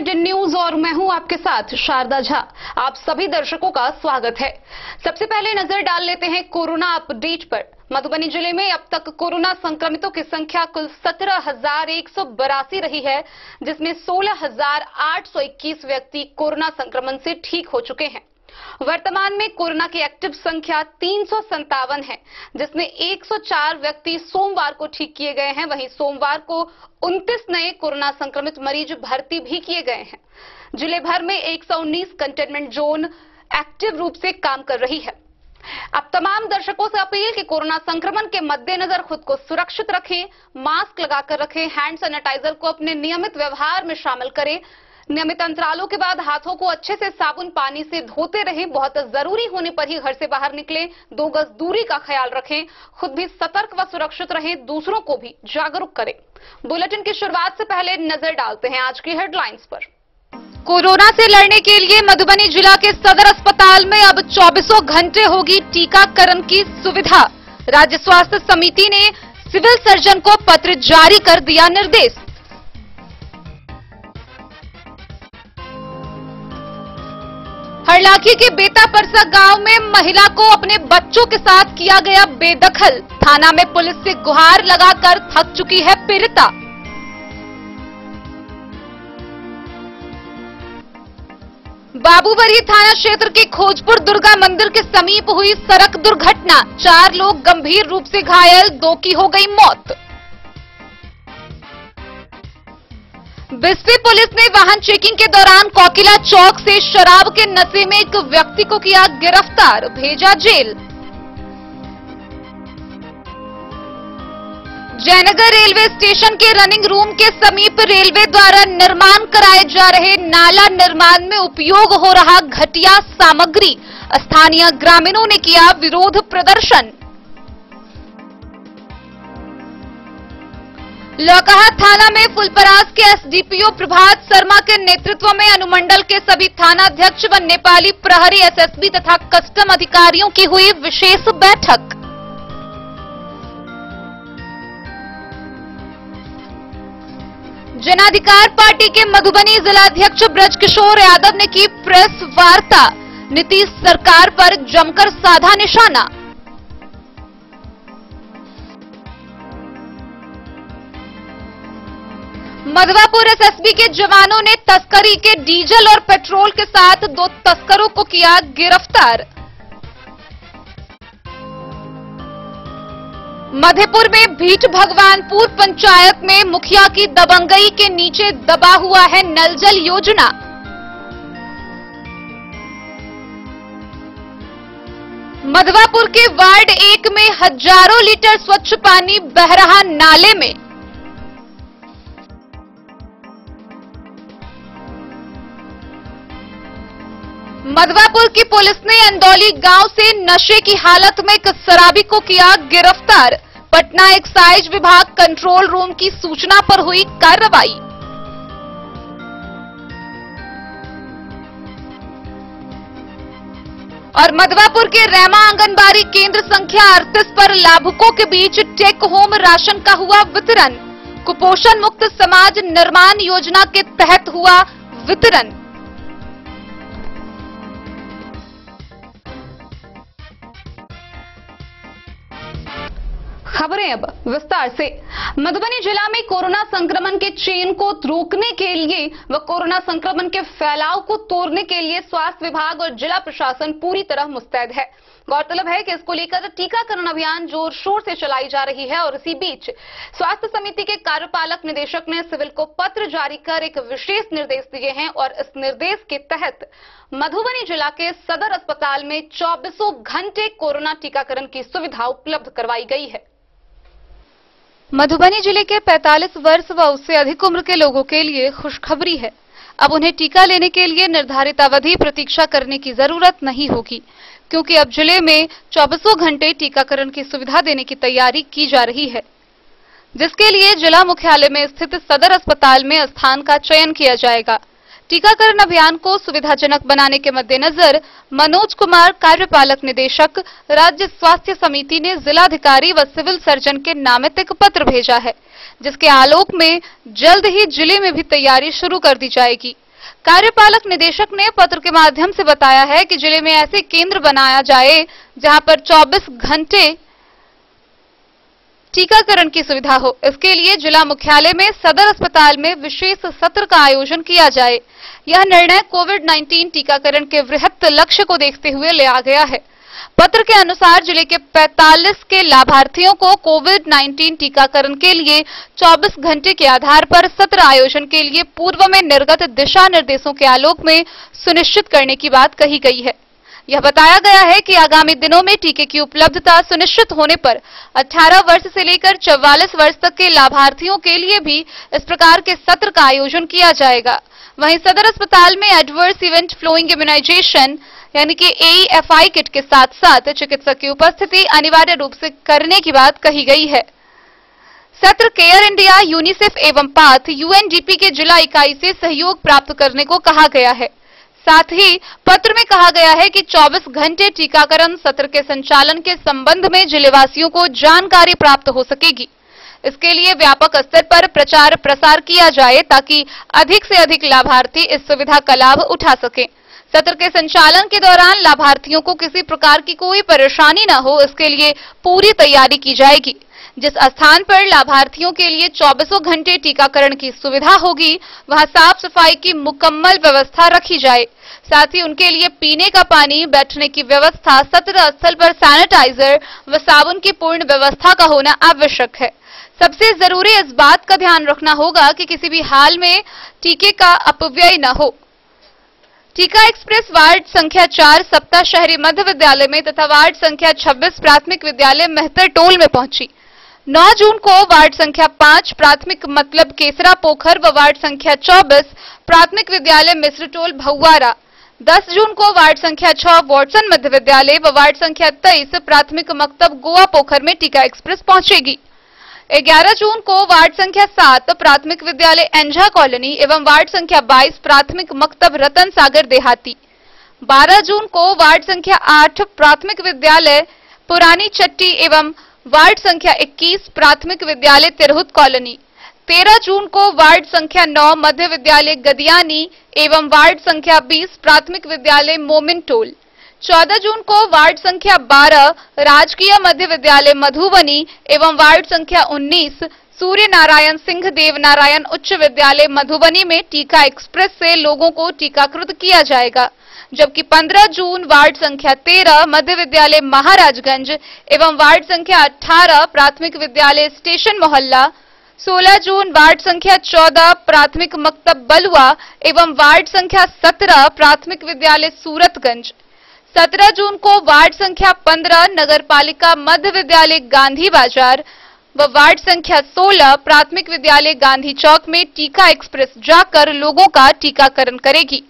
Indian news और मैं हूं आपके साथ शारदा झा। आप सभी दर्शकों का स्वागत है। सबसे पहले नजर डाल लेते हैं कोरोना अपडेट पर। मधुबनी जिले में अब तक कोरोना संक्रमितों की संख्या कुल 17,182 रही है, जिसमें 16,821 व्यक्ति कोरोना संक्रमण से ठीक हो चुके हैं। वर्तमान में कोरोना की एक्टिव संख्या 357 है, जिसमें 104 व्यक्ति सोमवार को ठीक किए गए हैं। वहीं सोमवार को 29 नए कोरोना संक्रमित मरीज भर्ती भी किए गए हैं। जिले भर में 119 कंटेनमेंट जोन एक्टिव रूप से काम कर रही है। अब तमाम दर्शकों से अपील कि कोरोना संक्रमण के मद्देनजर खुद को सुरक्षित रखें, मास्क लगाकर रखें, हैंड सैनिटाइजर को अपने नियमित व्यवहार में शामिल करें। नियमित अंतरालों के बाद हाथों को अच्छे से साबुन पानी से धोते रहें। बहुत जरूरी होने पर ही घर से बाहर निकलें। 2 गज दूरी का ख्याल रखें। खुद भी सतर्क व सुरक्षित रहें, दूसरों को भी जागरूक करें। बुलेटिन की शुरुआत से पहले नजर डालते हैं आज की हेडलाइंस पर। कोरोना से लड़ने के लिए मधुबनी जिला के सदर अस्पताल में अब 24 घंटे होगी टीकाकरण की सुविधा। राज्य स्वास्थ्य समिति ने सिविल सर्जन को पत्र जारी कर दिया निर्देश। हरलाखी के बेता परसा गांव में महिला को अपने बच्चों के साथ किया गया बेदखल। थाना में पुलिस से गुहार लगाकर थक चुकी है पीड़िता। बाबूवरी थाना क्षेत्र के खोजपुर दुर्गा मंदिर के समीप हुई सड़क दुर्घटना। 4 लोग गंभीर रूप से घायल, 2 की हो गई मौत। बिस्फी पुलिस ने वाहन चेकिंग के दौरान कोकिला चौक से शराब के नशे में एक व्यक्ति को किया गिरफ्तार, भेजा जेल। जयनगर रेलवे स्टेशन के रनिंग रूम के समीप रेलवे द्वारा निर्माण कराए जा रहे नाला निर्माण में उपयोग हो रहा घटिया सामग्री। स्थानीय ग्रामीणों ने किया विरोध प्रदर्शन। लौकहा थाना में फुलपरास के एसडीपीओ प्रभात शर्मा के नेतृत्व में अनुमंडल के सभी थानाध्यक्ष व नेपाली प्रहरी एसएसबी तथा कस्टम अधिकारियों की हुई विशेष बैठक। जनाधिकार पार्टी के मधुबनी जिलाध्यक्ष ब्रजकिशोर यादव ने की प्रेस वार्ता। नीतीश सरकार पर जमकर साधा निशाना। मधवापुर एसएसबी के जवानों ने तस्करी के डीजल और पेट्रोल के साथ 2 तस्करों को किया गिरफ्तार। मधेपुर में भीट भगवानपुर पंचायत में मुखिया की दबंगई के नीचे दबा हुआ है नल जल योजना। मधवापुर के वार्ड 1 में हजारों लीटर स्वच्छ पानी बह रहा नाले में। मधवापुर की पुलिस ने अंदौली गांव से नशे की हालत में एक शराबी को किया गिरफ्तार। पटना एक्साइज विभाग कंट्रोल रूम की सूचना पर हुई कार्रवाई। और मधवापुर के रेमा आंगनबाड़ी केंद्र संख्या 38 पर लाभुकों के बीच टेक होम राशन का हुआ वितरण। कुपोषण मुक्त समाज निर्माण योजना के तहत हुआ वितरण। खबरें अब विस्तार से। मधुबनी जिला में कोरोना संक्रमण के चेन को रोकने के लिए व कोरोना संक्रमण के फैलाव को तोड़ने के लिए स्वास्थ्य विभाग और जिला प्रशासन पूरी तरह मुस्तैद है। गौरतलब है कि इसको लेकर टीकाकरण अभियान जोर शोर से चलाई जा रही है और इसी बीच स्वास्थ्य समिति के कार्यपालक निदेशक ने सिविल को पत्र जारी कर एक विशेष निर्देश दिए हैं और इस निर्देश के तहत मधुबनी जिला के सदर अस्पताल में 24 घंटे कोरोना टीकाकरण की सुविधा उपलब्ध करवाई गई है। मधुबनी जिले के 45 वर्ष व उससे अधिक उम्र के लोगों के लिए खुशखबरी है। अब उन्हें टीका लेने के लिए निर्धारित अवधि प्रतीक्षा करने की जरूरत नहीं होगी, क्योंकि अब जिले में 24 घंटे टीकाकरण की सुविधा देने की तैयारी की जा रही है, जिसके लिए जिला मुख्यालय में स्थित सदर अस्पताल में स्थान का चयन किया जाएगा। टीकाकरण अभियान को सुविधाजनक बनाने के मद्देनजर मनोज कुमार कार्यपालक निदेशक राज्य स्वास्थ्य समिति ने जिलाधिकारी व सिविल सर्जन के नामित एक पत्र भेजा है, जिसके आलोक में जल्द ही जिले में भी तैयारी शुरू कर दी जाएगी। कार्यपालक निदेशक ने पत्र के माध्यम से बताया है कि जिले में ऐसे केंद्र बनाया जाए जहां पर 24 घंटे टीकाकरण की सुविधा हो। इसके लिए जिला मुख्यालय में सदर अस्पताल में विशेष सत्र का आयोजन किया जाए। यह निर्णय कोविड-19 टीकाकरण के वृहत्त लक्ष्य को देखते हुए लिया गया है। पत्र के अनुसार जिले के 45 के लाभार्थियों को कोविड-19 टीकाकरण के लिए 24 घंटे के आधार पर सत्र आयोजन के लिए पूर्व में निर्गत दिशा निर्देशों के आलोक में सुनिश्चित करने की बात कही गई है। यह बताया गया है कि आगामी दिनों में टीके की उपलब्धता सुनिश्चित होने पर 18 वर्ष से लेकर 44 वर्ष तक के लाभार्थियों के लिए भी इस प्रकार के सत्र का आयोजन किया जाएगा। वहीं सदर अस्पताल में एडवर्स इवेंट फ्लोइंग इम्यूनाइजेशन यानी कि AEFI किट के साथ साथ चिकित्सक की उपस्थिति अनिवार्य रूप से करने की बात कही गई है। सत्र केयर इंडिया, यूनिसेफ एवं पाथ UNDP के जिला इकाई से सहयोग प्राप्त करने को कहा गया है। साथ ही पत्र में कहा गया है कि 24 घंटे टीकाकरण सत्र के संचालन के संबंध में जिलेवासियों को जानकारी प्राप्त हो सकेगी। इसके लिए व्यापक स्तर पर प्रचार प्रसार किया जाए ताकि अधिक से अधिक लाभार्थी इस सुविधा का लाभ उठा सकें। सत्र के संचालन के दौरान लाभार्थियों को किसी प्रकार की कोई परेशानी न हो, इसके लिए पूरी तैयारी की जाएगी। जिस स्थान पर लाभार्थियों के लिए 24 घंटे टीकाकरण की सुविधा होगी, वहां साफ सफाई की मुकम्मल व्यवस्था रखी जाए। साथ ही उनके लिए पीने का पानी, बैठने की व्यवस्था, सत्र स्थल पर सैनिटाइजर व साबुन की पूर्ण व्यवस्था का होना आवश्यक है। सबसे जरूरी इस बात का ध्यान रखना होगा कि किसी भी हाल में टीके का अपव्यय न हो। टीका एक्सप्रेस वार्ड संख्या 4 सप्ताह शहरी मध्य विद्यालय में तथा वार्ड संख्या 26 प्राथमिक विद्यालय मेहतर टोल में पहुंची। 9 जून को वार्ड संख्या 5 प्राथमिक मतलब केसरा पोखर व वार्ड संख्या 24 प्राथमिक विद्यालय मिश्र टोल भौवारा। 10 जून को वार्ड संख्या 6 वॉटसन मध्य विद्यालय व वार्ड संख्या 23 प्राथमिक मकतब गोवा पोखर में टीका एक्सप्रेस पहुंचेगी। 11 जून को वार्ड संख्या 7 प्राथमिक विद्यालय एंझा कॉलोनी एवं वार्ड संख्या 22 प्राथमिक मकतब रतन सागर देहाती। 12 जून को वार्ड संख्या 8 प्राथमिक विद्यालय पुरानी चट्टी एवं वार्ड संख्या 21 प्राथमिक विद्यालय तिरहुत कॉलोनी। 13 जून को वार्ड संख्या 9 मध्य विद्यालय गदियानी एवं वार्ड संख्या 20 प्राथमिक विद्यालय मोमिन टोल। 14 जून को वार्ड संख्या 12 राजकीय मध्य विद्यालय मधुबनी एवं वार्ड संख्या 19 सूर्य नारायण सिंह देव नारायण उच्च विद्यालय मधुबनी में टीका एक्सप्रेस से लोगों को टीकाकृत किया जाएगा। जबकि 15 जून वार्ड संख्या 13 मध्य विद्यालय महाराजगंज एवं वार्ड संख्या 18 प्राथमिक विद्यालय स्टेशन मोहल्ला। 16 जून वार्ड संख्या 14 प्राथमिक मकतब बलुआ एवं वार्ड संख्या 17 प्राथमिक विद्यालय सूरतगंज। 17 जून को वार्ड संख्या 15 नगरपालिका मध्य विद्यालय गांधी बाजार व वार्ड संख्या 16 प्राथमिक विद्यालय गांधी चौक में टीका एक्सप्रेस जाकर लोगों का टीकाकरण करेगी।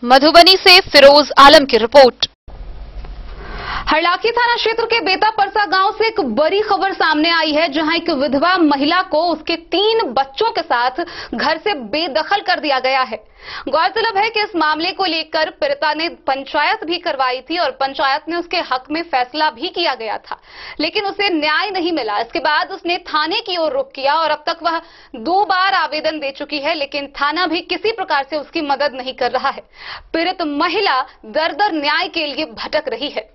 मधुबनी से फिरोज आलम की रिपोर्ट। हरलाखी थाना क्षेत्र के बेता परसा गांव से एक बड़ी खबर सामने आई है, जहां एक विधवा महिला को उसके 3 बच्चों के साथ घर से बेदखल कर दिया गया है। गौरतलब है कि इस मामले को लेकर पीड़िता ने पंचायत भी करवाई थी और पंचायत ने उसके हक में फैसला भी किया गया था, लेकिन उसे न्याय नहीं मिला। इसके बाद उसने थाने की ओर रुख किया और अब तक वह 2 बार आवेदन दे चुकी है, लेकिन थाना भी किसी प्रकार से उसकी मदद नहीं कर रहा है। पीड़ित महिला दर-दर न्याय के लिए भटक रही है।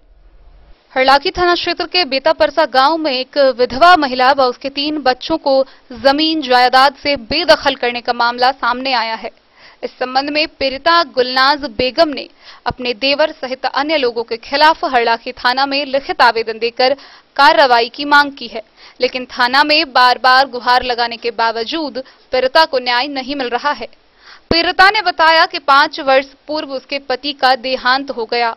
हरलाखी थाना क्षेत्र के बेता परसा गांव में एक विधवा महिला व उसके 3 बच्चों को जमीन जायदाद से बेदखल करने का मामला सामने आया है। इस संबंध में पीड़िता गुलनाज बेगम ने अपने देवर सहित अन्य लोगों के खिलाफ हरलाखी थाना में लिखित आवेदन देकर कार्रवाई की मांग की है, लेकिन थाना में बार बार गुहार लगाने के बावजूद पीड़िता को न्याय नहीं मिल रहा है। पीड़िता ने बताया कि 5 वर्ष पूर्व उसके पति का देहांत हो गया।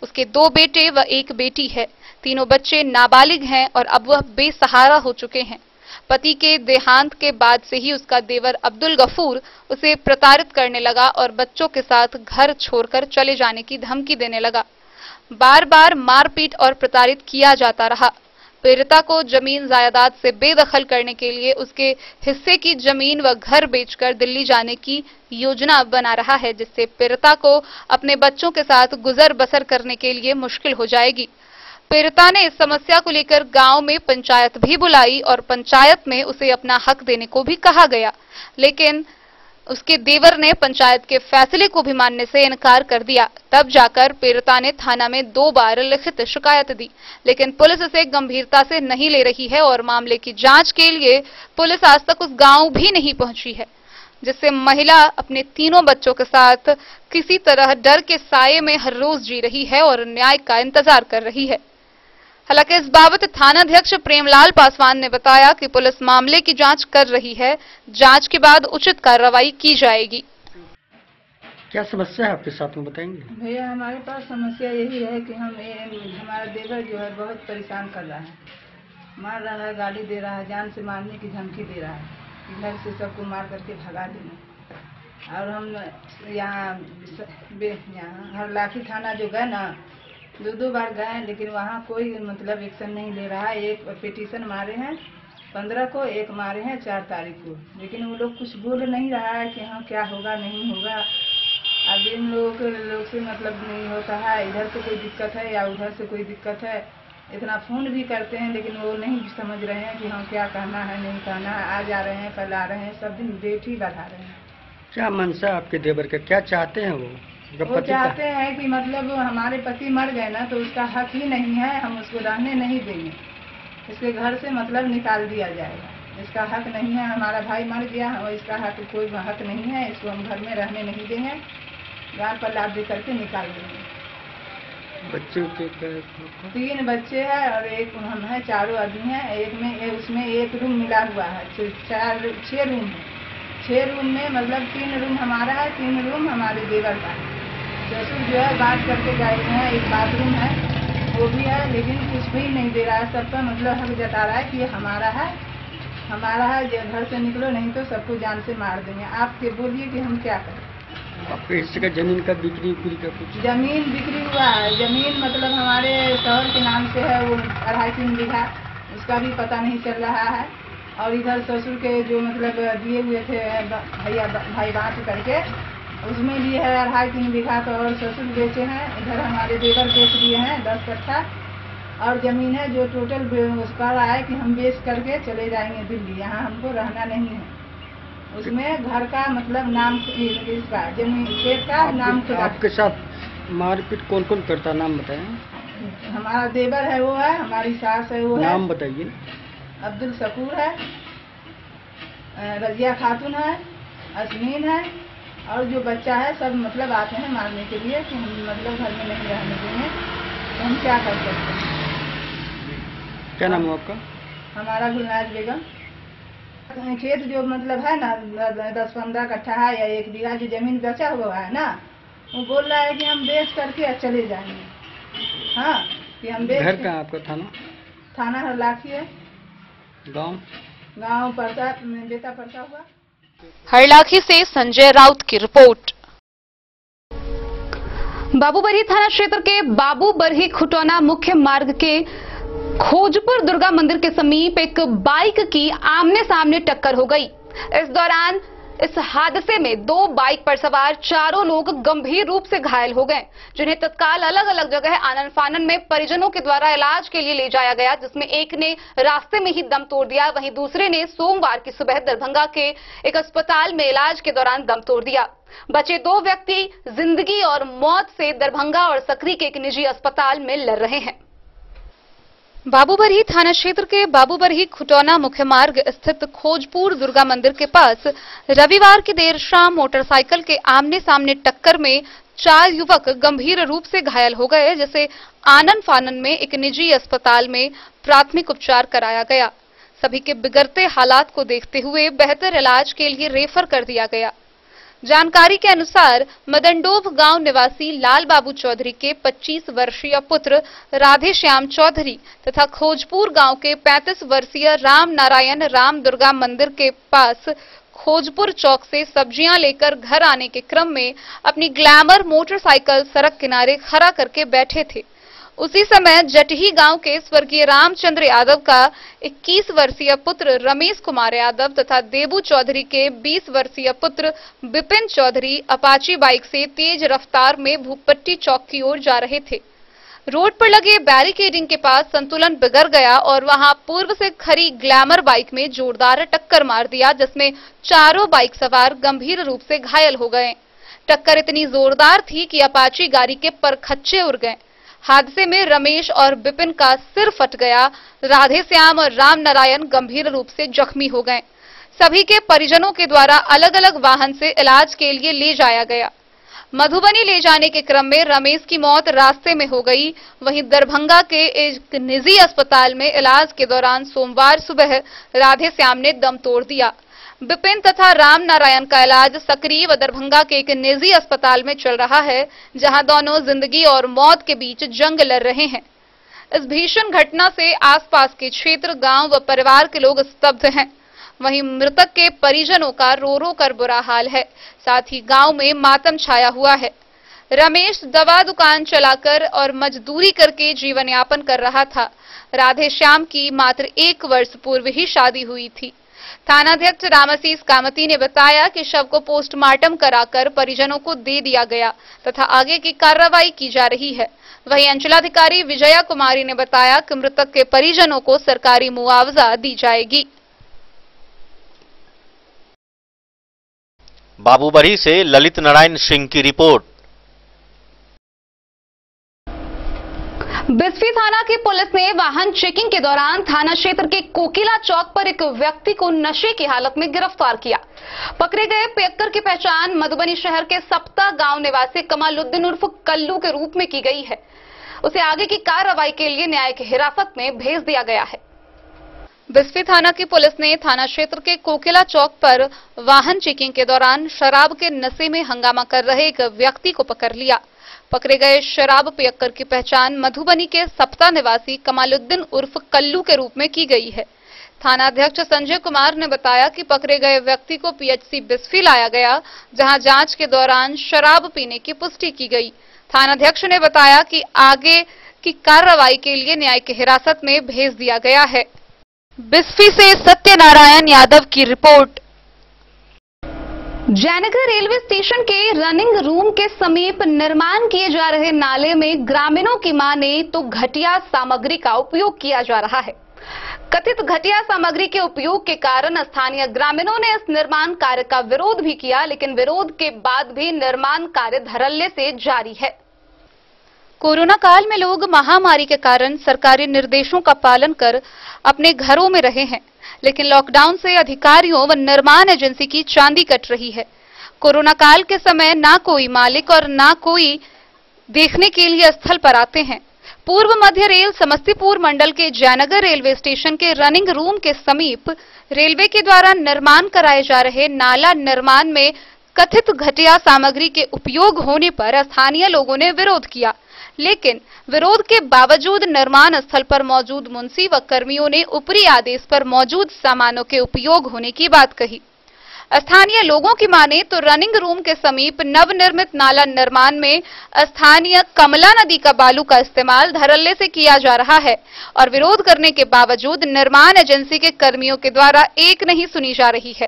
उसके 2 बेटे व 1 बेटी है। तीनों बच्चे नाबालिग हैं और अब वह बेसहारा हो चुके हैं। पति के देहांत के बाद से ही उसका देवर अब्दुल गफूर उसे प्रताड़ित करने लगा और बच्चों के साथ घर छोड़कर चले जाने की धमकी देने लगा। बार बार मारपीट और प्रताड़ित किया जाता रहा। पीड़िता को जमीन जायदाद से बेदखल करने के लिए उसके हिस्से की जमीन व घर बेचकर दिल्ली जाने की योजना बना रहा है, जिससे पीड़िता को अपने बच्चों के साथ गुजर बसर करने के लिए मुश्किल हो जाएगी। पीड़िता ने इस समस्या को लेकर गांव में पंचायत भी बुलाई और पंचायत में उसे अपना हक देने को भी कहा गया, लेकिन उसके देवर ने पंचायत के फैसले को भी मानने से इनकार कर दिया। तब जाकर पीड़िता ने थाना में 2 बार लिखित शिकायत दी, लेकिन पुलिस इसे गंभीरता से नहीं ले रही है और मामले की जांच के लिए पुलिस आज तक उस गांव भी नहीं पहुंची है, जिससे महिला अपने 3 बच्चों के साथ किसी तरह डर के साये में हर रोज जी रही है और न्याय का इंतजार कर रही है। हालांकि इस बाबत थानाध्यक्ष प्रेमलाल पासवान ने बताया कि पुलिस मामले की जांच कर रही है, जांच के बाद उचित कार्रवाई की जाएगी। क्या समस्या है आपके साथ में बताएंगे? भैया हमारे पास समस्या यही है कि हमारा देवर जो है बहुत परेशान कर रहा है, मार रहा है, गाली दे रहा है, जान से मारने की धमकी दे रहा है, घर से सबको मार करके भगा देना। और हम यहाँ हरलाखी थाना जो गए ना 2 बार गए, लेकिन वहाँ कोई मतलब एक्शन नहीं ले रहा है। एक पिटीशन मारे हैं 15 को, एक मारे हैं 4 तारीख को, लेकिन वो लोग कुछ बोल नहीं रहा है कि हाँ क्या होगा नहीं होगा। अब इन लोग से मतलब नहीं होता है, इधर से कोई दिक्कत है या उधर से कोई दिक्कत है। इतना फ़ोन भी करते हैं लेकिन वो नहीं समझ रहे हैं कि हाँ क्या कहना है नहीं कहना है। आज आ रहे हैं, कल आ रहे हैं, सब दिन डेट ही बढ़ा रहे हैं। क्या मनसा आपके देवर के, क्या चाहते हैं वो चाहते हैं कि मतलब हमारे पति मर गए ना तो उसका हक ही नहीं है, हम उसको रहने नहीं देंगे, इसके घर से मतलब निकाल दिया जाएगा। इसका हक नहीं है, हमारा भाई मर गया और इसका हक कोई हक नहीं है, इसको हम घर में रहने नहीं देंगे, गाँव पर लाभ दे करके निकाल देंगे। बच्चे के 3 बच्चे हैं और एक हम हैं, 4 आदमी हैं। एक में उसमें 1 रूम मिला हुआ है, 6 रूम है। 6 रूम में मतलब 3 रूम हमारा है, 3 रूम हमारे देवर का है। ससुर जो है बात करके गए हैं, एक बाथरूम है वो भी है, लेकिन कुछ भी नहीं दे रहा है। सबका मतलब हक जता रहा है कि ये हमारा है, हमारा है, घर से निकलो नहीं तो सबको जान से मार देंगे। आप बोलिए कि हम क्या करें? आपके हिस्से का जमीन का बिक्री का कुछ? जमीन बिक्री हुआ है। जमीन मतलब हमारे शहर के नाम से है, वो 2.5-3 बीघा, उसका भी पता नहीं चल रहा है। और इधर ससुर के जो मतलब दिए हुए थे भाई बाँट करके, उसमें भी है 2.5-3 बीघा, तो और ससुर बेचे हैं। इधर हमारे देवर बेच दिए हैं 10 कट्ठा, और जमीन है जो टोटल उसका रहा है कि हम बेच करके चले जाएंगे दिल्ली, यहाँ हमको रहना नहीं है। उसमें घर का मतलब नाम, इसका जमीन खेत का नाम। आपके साथ मारपीट कौन कौन करता, नाम बताएं? हमारा देवर है वो है, हमारी सास है वो है। नाम बताइए। अब्दुल शकूर है, रजिया खातून है, असमीन है, और जो बच्चा है सब मतलब आते हैं मारने के लिए कि हम मतलब घर में नहीं रहने देंगे, तो हम क्या कर सकते हैं। क्या नाम है आपका? हमारा गुलनाज बेगम। खेत जो मतलब है ना 10-15 कट्ठा है या 1 बीघा जो जमीन बचा हुआ है ना, वो बोल रहा है कि हम बेच करके चले जाएंगे। हाँ कि हम बेच। घर कहाँ आपका? थाना हरलाखी है। गांव पड़ता बेटा पड़ता हुआ। हरलाखी से संजय राउत की रिपोर्ट। बाबूबरही थाना क्षेत्र के बाबूबरही खुटौना मुख्य मार्ग के खोजपुर दुर्गा मंदिर के समीप एक बाइक की आमने सामने टक्कर हो गई। इस दौरान इस हादसे में 2 बाइक पर सवार 4 लोग गंभीर रूप से घायल हो गए, जिन्हें तत्काल अलग अलग जगह आनन फानन में परिजनों के द्वारा इलाज के लिए ले जाया गया, जिसमें एक ने रास्ते में ही दम तोड़ दिया, वहीं दूसरे ने सोमवार की सुबह दरभंगा के एक अस्पताल में इलाज के दौरान दम तोड़ दिया। बचे 2 व्यक्ति जिंदगी और मौत से दरभंगा और सकरी के एक निजी अस्पताल में लड़ रहे हैं। बाबूबरही थाना क्षेत्र के बाबूबरही खुटौना मुख्य मार्ग स्थित खोजपुर दुर्गा मंदिर के पास रविवार की देर शाम मोटरसाइकिल के आमने सामने टक्कर में 4 युवक गंभीर रूप से घायल हो गए, जिसे आनन फानन में एक निजी अस्पताल में प्राथमिक उपचार कराया गया। सभी के बिगड़ते हालात को देखते हुए बेहतर इलाज के लिए रेफर कर दिया गया। जानकारी के अनुसार मदनडोभ गांव निवासी लाल बाबू चौधरी के 25 वर्षीय पुत्र राधे श्याम चौधरी तथा खोजपुर गांव के 35 वर्षीय राम नारायण राम दुर्गा मंदिर के पास खोजपुर चौक से सब्जियां लेकर घर आने के क्रम में अपनी ग्लैमर मोटरसाइकिल सड़क किनारे खड़ा करके बैठे थे। उसी समय जटही गांव के स्वर्गीय रामचंद्र यादव का 21 वर्षीय पुत्र रमेश कुमार यादव तथा देबू चौधरी के 20 वर्षीय पुत्र विपिन चौधरी अपाची बाइक से तेज रफ्तार में भूपट्टी चौक की ओर जा रहे थे। रोड पर लगे बैरिकेडिंग के पास संतुलन बिगड़ गया और वहां पूर्व से खड़ी ग्लैमर बाइक में जोरदार टक्कर मार दिया, जिसमें चारों बाइक सवार गंभीर रूप से घायल हो गए। टक्कर इतनी जोरदार थी कि अपाची गाड़ी के परखच्चे उड़ गए। हादसे में रमेश और विपिन का सिर फट गया। राधेश्याम और राम नारायण गंभीर रूप से जख्मी हो गए। सभी के परिजनों के द्वारा अलग अलग वाहन से इलाज के लिए ले जाया गया। मधुबनी ले जाने के क्रम में रमेश की मौत रास्ते में हो गई। वहीं दरभंगा के एक निजी अस्पताल में इलाज के दौरान सोमवार सुबह राधेश्याम ने दम तोड़ दिया। विपिन तथा राम नारायण का इलाज सक्रिय व दरभंगा के एक निजी अस्पताल में चल रहा है, जहां दोनों जिंदगी और मौत के बीच जंग लड़ रहे हैं। इस भीषण घटना से आसपास के क्षेत्र, गांव व परिवार के लोग स्तब्ध हैं। वहीं मृतक के परिजनों का रो रो कर बुरा हाल है। साथ ही गांव में मातम छाया हुआ है। रमेश दवा दुकान चलाकर और मजदूरी करके जीवन यापन कर रहा था। राधेश्याम की मात्र 1 वर्ष पूर्व ही शादी हुई थी। थानाध्यक्ष रामाशीष कामती ने बताया कि शव को पोस्टमार्टम कराकर परिजनों को दे दिया गया तथा आगे की कार्रवाई की जा रही है। वहीं अंचलाधिकारी विजया कुमारी ने बताया कि मृतक के परिजनों को सरकारी मुआवजा दी जाएगी। बाबूबरी से ललित नारायण सिंह की रिपोर्ट। बिस्फी थाना की पुलिस ने वाहन चेकिंग के दौरान थाना क्षेत्र के कोकिला चौक पर एक व्यक्ति को नशे की हालत में गिरफ्तार किया। पकड़े गए पियक्कर की पहचान मधुबनी शहर के सप्ता गांव निवासी कमालुद्दीन उर्फ कल्लू के रूप में की गई है। उसे आगे की कार्रवाई के लिए न्यायिक हिरासत में भेज दिया गया है। बिस्फी थाना की पुलिस ने थाना क्षेत्र के कोकिला चौक पर वाहन चेकिंग के दौरान शराब के नशे में हंगामा कर रहे एक व्यक्ति को पकड़ लिया। पकड़े गए शराब पियक्कर की पहचान मधुबनी के सप्ता निवासी कमालुद्दीन उर्फ कल्लू के रूप में की गई है। थानाध्यक्ष संजय कुमार ने बताया कि पकड़े गए व्यक्ति को पीएचसी बिस्फी लाया गया, जहां जांच के दौरान शराब पीने की पुष्टि की गई। थानाध्यक्ष ने बताया कि आगे की कार्रवाई के लिए न्यायिक हिरासत में भेज दिया गया है। बिस्फी से सत्यनारायण यादव की रिपोर्ट। जयनगर रेलवे स्टेशन के रनिंग रूम के समीप निर्माण किए जा रहे नाले में ग्रामीणों की माने तो घटिया सामग्री का उपयोग किया जा रहा है। कथित घटिया सामग्री के उपयोग के कारण स्थानीय ग्रामीणों ने इस निर्माण कार्य का विरोध भी किया, लेकिन विरोध के बाद भी निर्माण कार्य धड़ल्ले से जारी है। कोरोना काल में लोग महामारी के कारण सरकारी निर्देशों का पालन कर अपने घरों में रहे हैं, लेकिन लॉकडाउन से अधिकारियों व निर्माण एजेंसी की चांदी कट रही है। कोरोना काल के समय ना कोई मालिक और ना कोई देखने के लिए स्थल पर आते हैं। पूर्व मध्य रेल समस्तीपुर मंडल के जयनगर रेलवे स्टेशन के रनिंग रूम के समीप रेलवे के द्वारा निर्माण कराए जा रहे नाला निर्माण में कथित घटिया सामग्री के उपयोग होने पर स्थानीय लोगों ने विरोध किया, लेकिन विरोध के बावजूद निर्माण स्थल पर मौजूद मुंशी व कर्मियों ने ऊपरी आदेश पर मौजूद सामानों के उपयोग होने की बात कही। स्थानीय लोगों की माने तो रनिंग रूम के समीप नवनिर्मित नाला निर्माण में स्थानीय कमला नदी का बालू का इस्तेमाल धड़ल्ले से किया जा रहा है और विरोध करने के बावजूद निर्माण एजेंसी के कर्मियों के द्वारा एक नहीं सुनी जा रही है।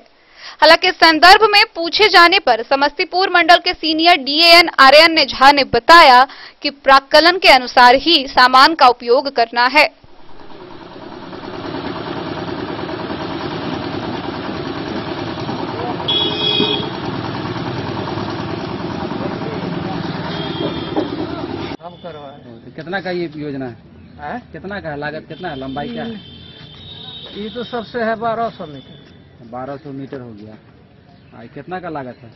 हालांकि इस संदर्भ में पूछे जाने पर समस्तीपुर मंडल के सीनियर डीएएन आर्यन झा ने बताया कि प्राक्कलन के अनुसार ही सामान का उपयोग करना है। कितना का ये योजना है? कितना का है? लागत कितना है? लंबाई क्या है? ये तो सबसे है 1200 मीटर। 1200 मीटर हो गया। कितना का लागत है?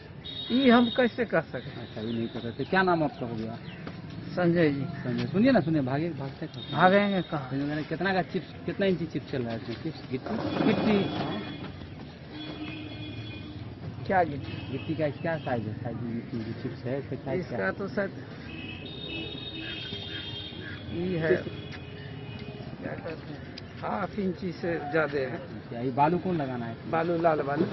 ये हम कैसे कर सकते? अच्छा, ये नहीं कर सकते। क्या नाम आपका हो गया? संजय जी। संजय, सुनिए ना, सुनिए, भागते भागेंगे कहाँ? कितना का चिप्स, कितना इंची चिप्स चल रहा है इसमें? चिप्स गिट्टी क्या गिट्टी का क्या साइज है? साइज गिट्टी जो चिप्स है इसका साइज क्या इसका है? तो शायद ये है, क्या कहते हैं, 1/2 इंची से ज्यादा है। अच्छा, ये बालू कौन लगाना है? बालू लाल बालू।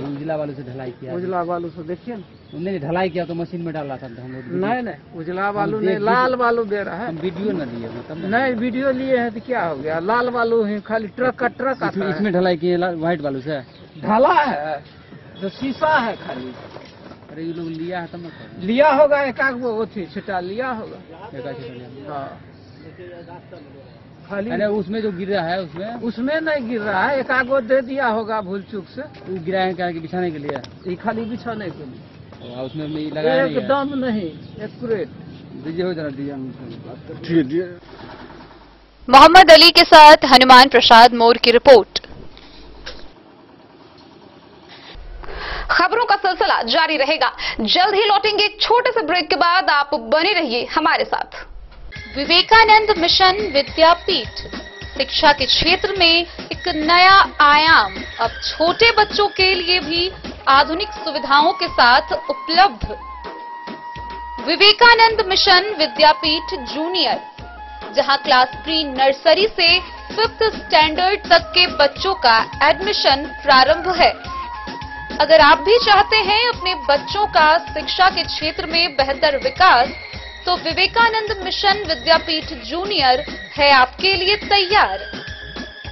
उजला बालू से ढलाई किया? उजला बालू से देखिए ना, उन्होंने ढलाई किया तो मशीन में डाला था हम लोग। नहीं उजला बालू नहीं, लाल बालू दे रहा है। हम वीडियो न लिए मतलब। नहीं, वीडियो लिए हैं तो क्या हो गया, लाल बालू है, खाली ट्रक का ट्रक आता है। इसमें ढलाई किए व्हाइट बालू से? ढला है तो शीशा है खाली। अरे ये लोग लिया है तब मत करो। लिया होगा एक आध वो थी छिटा लिया होगा। हाँ खाली अरे उसमें जो गिर रहा है उसमें नहीं गिर रहा है, एक आध वो दे दिया होगा भूल चूक से। वो गिरा है क्या कि बिछाने के लिए? ये खाली बिछाने के लिए, उसमें लगाया नहीं है। एकदम नहीं एक्यूरेट। दीजिए हो जरा दीजिए। मोहम्मद अली के साथ हनुमान प्रसाद मोर की रिपोर्ट। खबरों का सिलसिला जारी रहेगा, जल्द ही लौटेंगे एक छोटे से ब्रेक के बाद। आप बने रहिए हमारे साथ। विवेकानंद मिशन विद्यापीठ शिक्षा के क्षेत्र में एक नया आयाम अब छोटे बच्चों के लिए भी आधुनिक सुविधाओं के साथ उपलब्ध। विवेकानंद मिशन विद्यापीठ जूनियर, जहां क्लास प्री नर्सरी से 5th स्टैंडर्ड तक के बच्चों का एडमिशन प्रारंभ है। अगर आप भी चाहते हैं अपने बच्चों का शिक्षा के क्षेत्र में बेहतर विकास, तो विवेकानंद मिशन विद्यापीठ जूनियर है आपके लिए तैयार।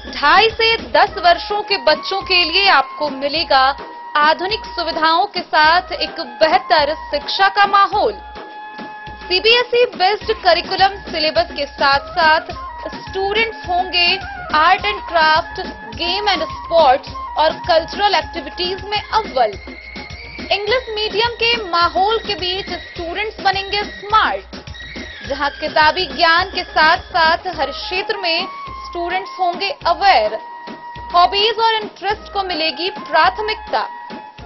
2.5 से 10 वर्षों के बच्चों के लिए आपको मिलेगा आधुनिक सुविधाओं के साथ एक बेहतर शिक्षा का माहौल। सीबीएसई बेस्ड करिकुलम सिलेबस के साथ साथ स्टूडेंट्स होंगे art and craft, game and sports और कल्चरल एक्टिविटीज में अव्वल। इंग्लिश मीडियम के माहौल के बीच स्टूडेंट्स बनेंगे स्मार्ट, जहां किताबी ज्ञान के साथ साथ हर क्षेत्र में स्टूडेंट्स होंगे अवेयर। हॉबीज और इंटरेस्ट को मिलेगी प्राथमिकता।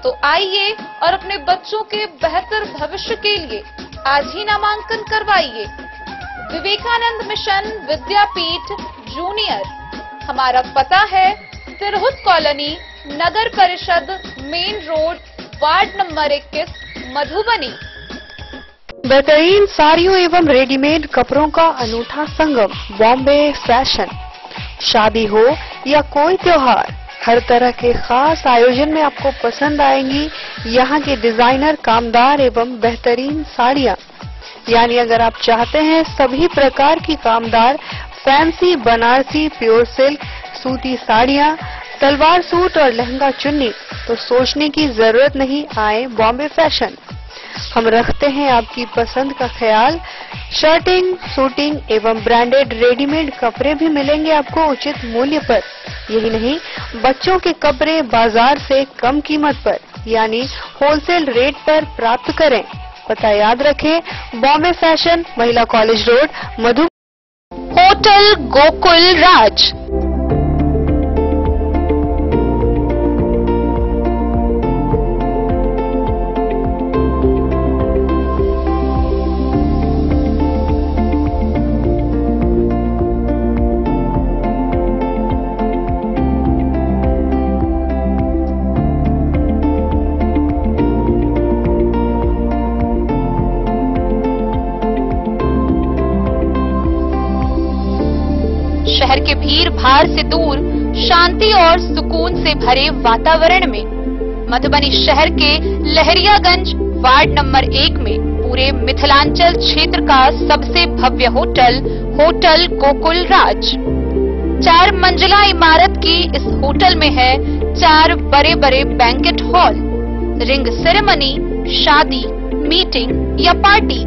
तो आइए और अपने बच्चों के बेहतर भविष्य के लिए आज ही नामांकन करवाइए। विवेकानंद मिशन विद्यापीठ जूनियर, हमारा पता है तिरहुत कॉलोनी, नगर परिषद, main road, ward number 21, Madhubani. बेहतरीन साड़ियों एवं रेडीमेड कपड़ों का अनूठा संगम, बॉम्बे फैशन। शादी हो या कोई त्योहार, हर तरह के खास आयोजन में आपको पसंद आएंगी यहाँ के डिजाइनर, कामदार एवं बेहतरीन साड़ियाँ। यानी अगर आप चाहते हैं सभी प्रकार की कामदार, फैंसी, बनारसी, प्योर सिल्क, सूती साड़ियाँ, सलवार सूट और लहंगा चुन्नी, तो सोचने की जरूरत नहीं, आए बॉम्बे फैशन। हम रखते हैं आपकी पसंद का ख्याल। शर्टिंग, सूटिंग एवं ब्रांडेड रेडीमेड कपड़े भी मिलेंगे आपको उचित मूल्य पर। यही नहीं, बच्चों के कपड़े बाजार से कम कीमत पर यानी होलसेल रेट पर प्राप्त करें। पता याद रखें, बॉम्बे फैशन, महिला college road, Madhubani. Hotel Gokul Raj, शहर के भीड़ भाड़ से दूर, शांति और सुकून से भरे वातावरण में मधुबनी शहर के लहरियागंज वार्ड नंबर 1 में पूरे मिथिलांचल क्षेत्र का सबसे भव्य होटल, होटल गोकुल राज। 4 मंजिला इमारत की इस होटल में है 4 बड़े बड़े बैंकेट हॉल, रिंग सेरेमनी, शादी, मीटिंग या पार्टी,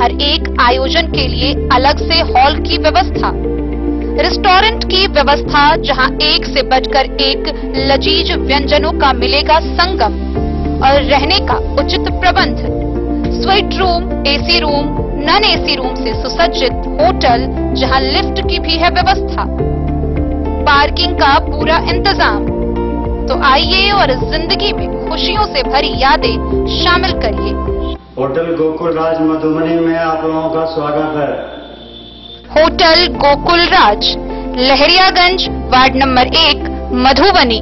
हर एक आयोजन के लिए अलग से हॉल की व्यवस्था, रेस्टोरेंट की व्यवस्था जहां एक से बढ़कर एक लजीज व्यंजनों का मिलेगा संगम, और रहने का उचित प्रबंध, suite room, AC room, non AC room से सुसज्जित होटल जहां लिफ्ट की भी है व्यवस्था, पार्किंग का पूरा इंतजाम। तो आइए और जिंदगी में खुशियों से भरी यादें शामिल करिए। होटल गोकुल राज मधुबनी में आप लोगों का स्वागत है। होटल गोकुल राज, लहरियागंज वार्ड नंबर 1, मधुबनी।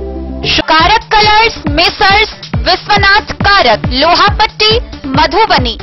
कारक कलर्स, मेसर्स विश्वनाथ कारक, लोहापट्टी, मधुबनी।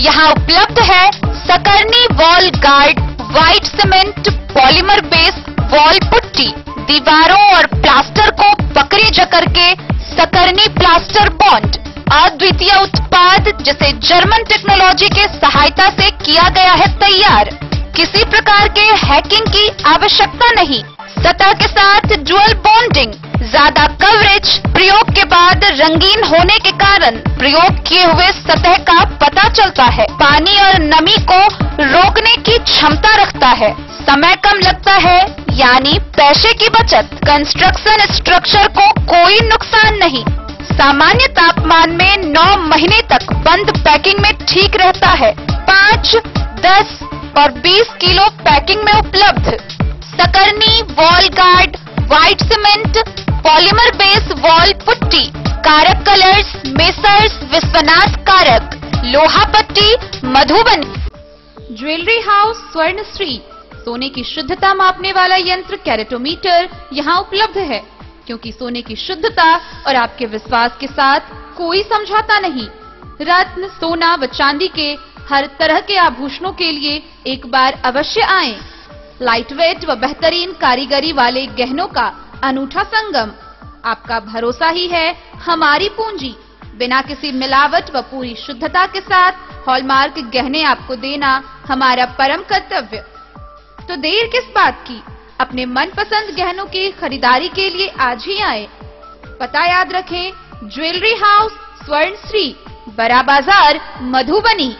यहाँ उपलब्ध है Sakarni wall guard, white cement, polymer base wall putty, दीवारों और प्लास्टर को पकड़े जकर के सकरनी प्लास्टर बॉन्ड, अद्वितीय उत्पाद जिसे जर्मन टेक्नोलॉजी के सहायता से किया गया है तैयार। किसी प्रकार के हैकिंग की आवश्यकता नहीं, सतह के साथ डुअल बॉन्डिंग, ज्यादा कवरेज प्रयोग के बाद रंगीन होने के कारण प्रयोग किए हुए सतह का पता चलता है। पानी और नमी को रोकने की क्षमता रखता है। समय कम लगता है यानी पैसे की बचत। कंस्ट्रक्शन स्ट्रक्चर को कोई नुकसान नहीं। सामान्य तापमान में 9 महीने तक बंद पैकिंग में ठीक रहता है। 5, 10 और 20 किलो पैकिंग में उपलब्ध। Sakarni, wall guard, white cement, polymer base wall putty, Karak colours, messrs Vishwanath Karak, लोहा पट्टी, मधुबनी। ज्वेलरी हाउस स्वर्णश्री सोने की शुद्धता मापने वाला यंत्र कैरेटोमीटर यहाँ उपलब्ध है, क्योंकि सोने की शुद्धता और आपके विश्वास के साथ कोई समझौता नहीं। रत्न, सोना व चांदी के हर तरह के आभूषणों के लिए एक बार अवश्य आएं। लाइट वेट व बेहतरीन कारीगरी वाले गहनों का अनूठा संगम। आपका भरोसा ही है हमारी पूंजी। बिना किसी मिलावट व पूरी शुद्धता के साथ हॉलमार्क गहने आपको देना हमारा परम कर्तव्य। तो देर किस बात की, अपने मनपसंद गहनों की खरीदारी के लिए आज ही आए। पता याद रखें, ज्वेलरी हाउस स्वर्णश्री, बड़ा बाजार, मधुबनी।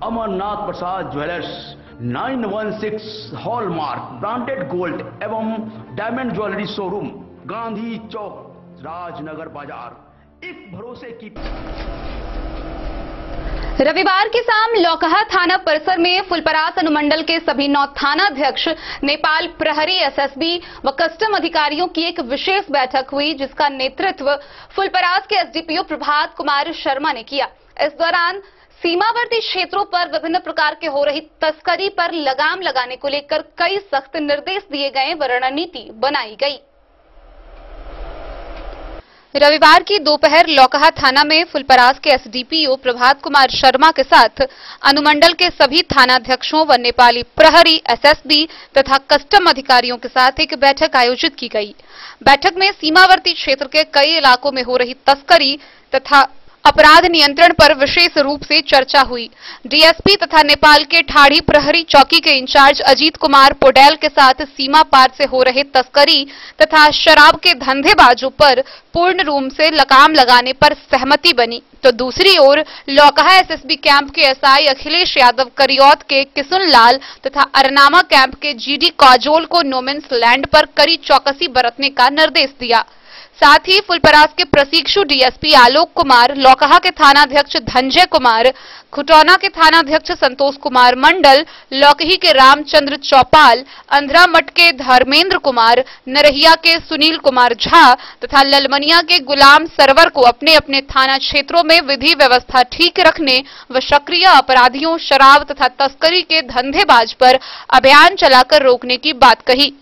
अमरनाथ प्रसाद ज्वेलर्स 916 हॉलमार्क ब्रांडेड गोल्ड एवं डायमंड ज्वेलरी शोरूम, गांधी चौक, राजनगर बाजार, एक भरोसे की। रविवार की शाम लौकहा थाना परिसर में फुलपरास अनुमंडल के सभी 9 थानाध्यक्ष, नेपाल प्रहरी, एसएसबी व कस्टम अधिकारियों की एक विशेष बैठक हुई, जिसका नेतृत्व फुलपरास के एसडीपीओ प्रभात कुमार शर्मा ने किया। इस दौरान सीमावर्ती क्षेत्रों पर विभिन्न प्रकार के हो रही तस्करी पर लगाम लगाने को लेकर कई सख्त निर्देश दिए गए व रणनीति बनाई गई। रविवार की दोपहर लौकहा थाना में फुलपरास के एसडीपीओ प्रभात कुमार शर्मा के साथ अनुमंडल के सभी थानाध्यक्षों व नेपाली प्रहरी, एसएसबी तथा कस्टम अधिकारियों के साथ एक बैठक आयोजित की गई। बैठक में सीमावर्ती क्षेत्र के कई इलाकों में हो रही तस्करी तथा अपराध नियंत्रण पर विशेष रूप से चर्चा हुई। डीएसपी तथा नेपाल के ठाड़ी प्रहरी चौकी के इंचार्ज अजीत कुमार पोडेल के साथ सीमा पार से हो रहे तस्करी तथा शराब के धंधेबाजों पर पूर्ण रूप से लगाम लगाने पर सहमति बनी। तो दूसरी ओर लौकहा एसएसबी कैंप के एसआई अखिलेश यादव, करियौत के किसुन लाल तथा अरनामा कैंप के जीडी काजोल को नोमेंस लैंड पर कड़ी चौकसी बरतने का निर्देश दिया। साथ ही फुलपरास के प्रशिक्षु डीएसपी आलोक कुमार, लौकहा के थानाध्यक्ष धनंजय कुमार, खुटौना के थानाध्यक्ष संतोष कुमार मंडल, लौकही के रामचंद्र चौपाल, अंधरा मठ के धर्मेंद्र कुमार, नरहिया के सुनील कुमार झा तथा ललमनिया के गुलाम सरवर को अपने अपने थाना क्षेत्रों में विधि व्यवस्था ठीक रखने व सक्रिय अपराधियों, शराब तथा तस्करी के धंधेबाज पर अभियान चलाकर रोकने की बात कही।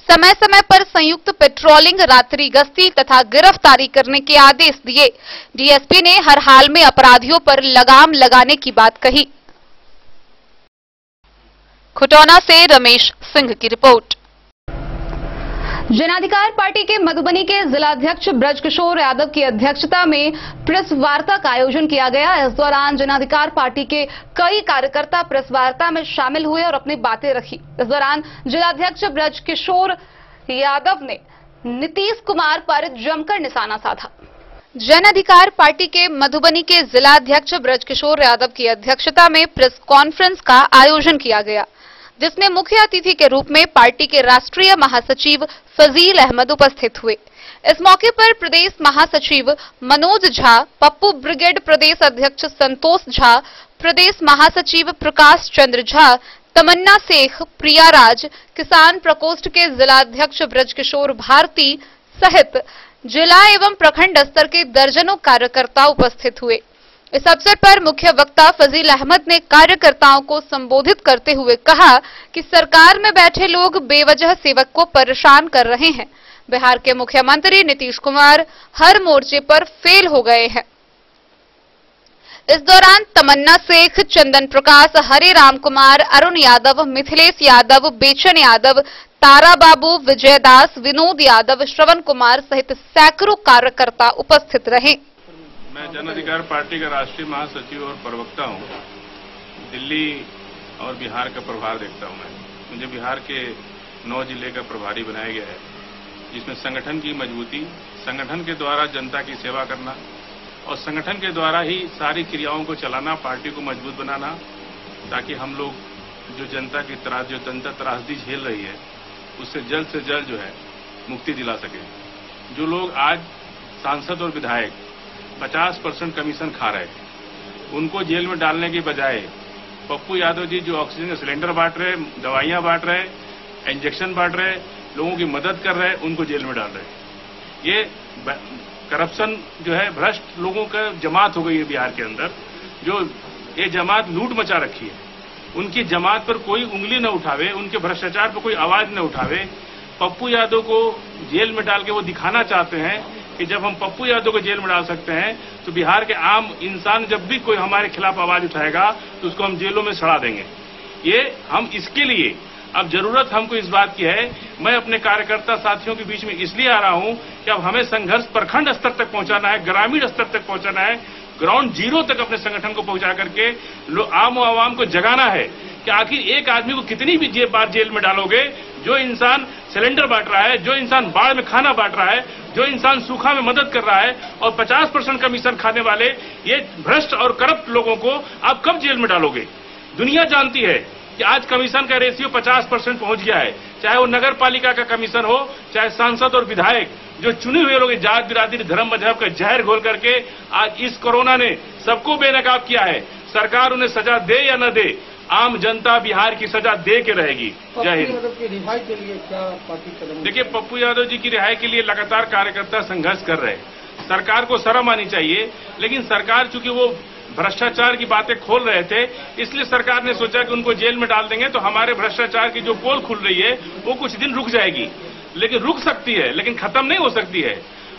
समय समय पर संयुक्त पेट्रोलिंग, रात्रि गश्ती तथा गिरफ्तारी करने के आदेश दिए। डीएसपी ने हर हाल में अपराधियों पर लगाम लगाने की बात कही। खुटौना से रमेश सिंह की रिपोर्ट। जनाधिकार पार्टी के मधुबनी के जिलाध्यक्ष ब्रजकिशोर यादव की अध्यक्षता में प्रेस वार्ता का आयोजन किया गया। इस दौरान जनाधिकार पार्टी के कई कार्यकर्ता प्रेस वार्ता में शामिल हुए और अपनी बातें रखी। इस दौरान जिलाध्यक्ष ब्रजकिशोर यादव ने नीतीश कुमार पर जमकर निशाना साधा। जन अधिकार पार्टी के मधुबनी के जिलाध्यक्ष ब्रजकिशोर यादव की अध्यक्षता में प्रेस कॉन्फ्रेंस का आयोजन किया गया, जिसमें मुख्य अतिथि के रूप में पार्टी के राष्ट्रीय महासचिव फजील अहमद उपस्थित हुए। इस मौके पर प्रदेश महासचिव मनोज झा, पप्पू ब्रिगेड प्रदेश अध्यक्ष संतोष झा, प्रदेश महासचिव प्रकाश चंद्र झा, तमन्ना शेख, प्रिया राज, किसान प्रकोष्ठ के जिलाध्यक्ष ब्रजकिशोर भारती सहित जिला एवं प्रखंड स्तर के दर्जनों कार्यकर्ता उपस्थित हुए। इस अवसर पर मुख्य वक्ता फजील अहमद ने कार्यकर्ताओं को संबोधित करते हुए कहा कि सरकार में बैठे लोग बेवजह सेवक को परेशान कर रहे हैं। बिहार के मुख्यमंत्री नीतीश कुमार हर मोर्चे पर फेल हो गए हैं। इस दौरान तमन्ना शेख, चंदन प्रकाश, हरे राम कुमार, अरुण यादव, मिथिलेश यादव, बेचन यादव, तारा बाबू, विजय दास, विनोद यादव, श्रवण कुमार सहित सैकड़ों कार्यकर्ता उपस्थित रहे। मैं जन अधिकार पार्टी का राष्ट्रीय महासचिव और प्रवक्ता हूं। दिल्ली और बिहार का प्रभार देखता हूं मैं। मुझे बिहार के 9 जिले का प्रभारी बनाया गया है, जिसमें संगठन की मजबूती, संगठन के द्वारा जनता की सेवा करना और संगठन के द्वारा ही सारी क्रियाओं को चलाना, पार्टी को मजबूत बनाना, ताकि हम लोग जो जनता की जो जनता त्रासदी झेल रही है उससे जल्द से जल्द जो है मुक्ति दिला सके। जो लोग आज सांसद और विधायक 50% कमीशन खा रहे, उनको जेल में डालने के बजाय पप्पू यादव जी जो ऑक्सीजन के सिलेंडर बांट रहे, दवाइयां बांट रहे, इंजेक्शन बांट रहे, लोगों की मदद कर रहे, उनको जेल में डाल रहे। ये करप्शन जो है, भ्रष्ट लोगों का जमात हो गई है बिहार के अंदर, जो ये जमात लूट मचा रखी है। उनकी जमात पर कोई उंगली न उठावे, उनके भ्रष्टाचार पर कोई आवाज न उठावे। पप्पू यादव को जेल में डाल के वो दिखाना चाहते हैं कि जब हम पप्पू यादव को जेल में डाल सकते हैं तो बिहार के आम इंसान जब भी कोई हमारे खिलाफ आवाज उठाएगा तो उसको हम जेलों में सड़ा देंगे। ये हम इसके लिए अब जरूरत हमको इस बात की है। मैं अपने कार्यकर्ता साथियों के बीच में इसलिए आ रहा हूं कि अब हमें संघर्ष प्रखंड स्तर तक पहुंचाना है, ग्रामीण स्तर तक पहुंचाना है, ग्राउंड जीरो तक अपने संगठन को पहुंचा करके आम आवाम को जगाना है कि आखिर एक आदमी को कितनी भी बार जेल में डालोगे। जो इंसान सिलेंडर बांट रहा है, जो इंसान बाढ़ में खाना बांट रहा है, जो इंसान सूखा में मदद कर रहा है और 50% कमीशन खाने वाले ये भ्रष्ट और करप्ट लोगों को आप कब जेल में डालोगे? दुनिया जानती है कि आज कमीशन का रेशियो 50% पहुंच गया है, चाहे वो नगर पालिका का कमीशन हो, चाहे सांसद और विधायक, जो चुने हुए लोग जात बिरादरी धर्म मजहब का जहर घोल करके आज इस कोरोना ने सबको बेनकाब किया है। सरकार उन्हें सजा दे या न दे, आम जनता बिहार की सजा दे के रहेगी। जय हिंद। यादव की रिहाई के लिए क्या पार्टी कदम? देखिए, पप्पू यादव जी की रिहाई के लिए लगातार कार्यकर्ता संघर्ष कर रहे हैं। सरकार को शर्म आनी चाहिए, लेकिन सरकार चूंकि वो भ्रष्टाचार की बातें खोल रहे थे, इसलिए सरकार ने सोचा कि उनको जेल में डाल देंगे तो हमारे भ्रष्टाचार की जो पोल खुल रही है वो कुछ दिन रुक जाएगी। लेकिन रुक सकती है, लेकिन खत्म नहीं हो सकती है।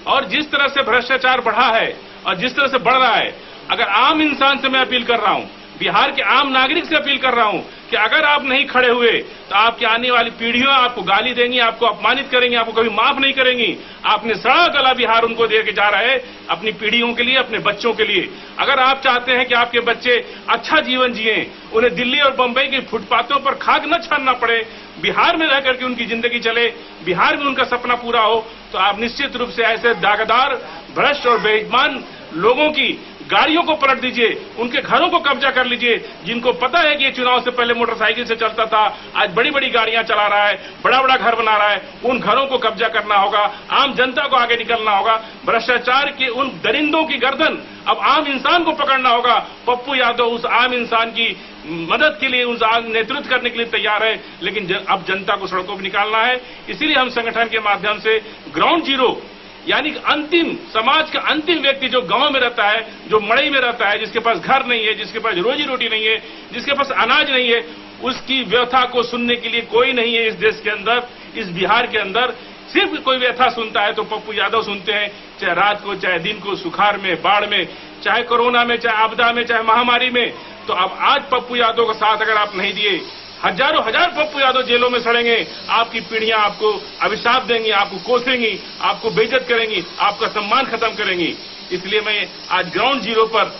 और जिस तरह से भ्रष्टाचार बढ़ा है और जिस तरह से बढ़ रहा है, अगर आम इंसान से मैं अपील कर रहा हूं, बिहार के आम नागरिक से अपील कर रहा हूं कि अगर आप नहीं खड़े हुए तो आपकी आने वाली पीढ़ियां आपको गाली देंगी, आपको अपमानित करेंगी, आपको कभी माफ नहीं करेंगी। आपने सड़ा गला बिहार उनको दे के जा रहा है अपनी पीढ़ियों के लिए, अपने बच्चों के लिए। अगर आप चाहते हैं कि आपके बच्चे अच्छा जीवन जिए, उन्हें दिल्ली और बंबई के फुटपाथों पर खाक न छानना पड़े, बिहार में रह करके उनकी जिंदगी चले, बिहार में उनका सपना पूरा हो, तो आप निश्चित रूप से ऐसे दागदार, भ्रष्ट और बेईमान लोगों की गाड़ियों को पलट दीजिए, उनके घरों को कब्जा कर लीजिए। जिनको पता है कि ये चुनाव से पहले मोटरसाइकिल से चलता था, आज बड़ी बड़ी गाड़ियां चला रहा है, बड़ा बड़ा घर बना रहा है, उन घरों को कब्जा करना होगा। आम जनता को आगे निकलना होगा। भ्रष्टाचार के उन दरिंदों की गर्दन अब आम इंसान को पकड़ना होगा। पप्पू यादव उस आम इंसान की मदद के लिए, उस नेतृत्व करने के लिए तैयार है, लेकिन अब जनता को सड़कों पर निकालना है। इसीलिए हम संगठन के माध्यम से ग्राउंड जीरो, यानी अंतिम समाज का अंतिम व्यक्ति जो गांव में रहता है, जो मड़ई में रहता है, जिसके पास घर नहीं है, जिसके पास रोजी रोटी नहीं है, जिसके पास अनाज नहीं है, उसकी व्यथा को सुनने के लिए कोई नहीं है इस देश के अंदर, इस बिहार के अंदर। सिर्फ कोई व्यथा सुनता है तो पप्पू यादव सुनते हैं, चाहे रात को, चाहे दिन को, सुखाड़ में, बाढ़ में, चाहे कोरोना में, चाहे आपदा में, चाहे महामारी में। तो अब आज पप्पू यादव का साथ अगर आप नहीं दिए, हजारों हजार पप्पू यादव जेलों में सड़ेंगे, आपकी पीढ़ियां आपको अभिशाप देंगी, आपको कोसेंगी, आपको बेइज्जत करेंगी, आपका सम्मान खत्म करेंगी। इसलिए मैं आज ग्राउंड जीरो पर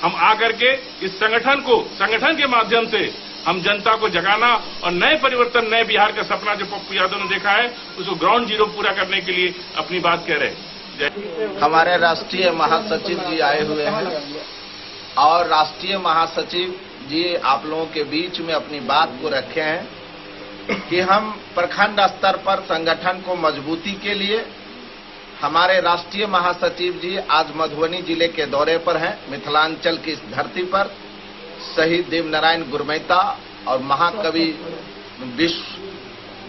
हम आकर के इस संगठन के माध्यम से हम जनता को जगाना और नए परिवर्तन, नए बिहार का सपना जो पप्पू यादव ने देखा है उसको ग्राउंड जीरो पूरा करने के लिए अपनी बात कह रहे हैं। हमारे राष्ट्रीय महासचिव जी आए हुए हैं और राष्ट्रीय महासचिव जी आप लोगों के बीच में अपनी बात को रखे हैं कि हम प्रखंड स्तर पर संगठन को मजबूती के लिए हमारे राष्ट्रीय महासचिव जी आज मधुबनी जिले के दौरे पर हैं। मिथिलांचल की इस धरती पर शहीद देवनारायण गुरमैता और महाकवि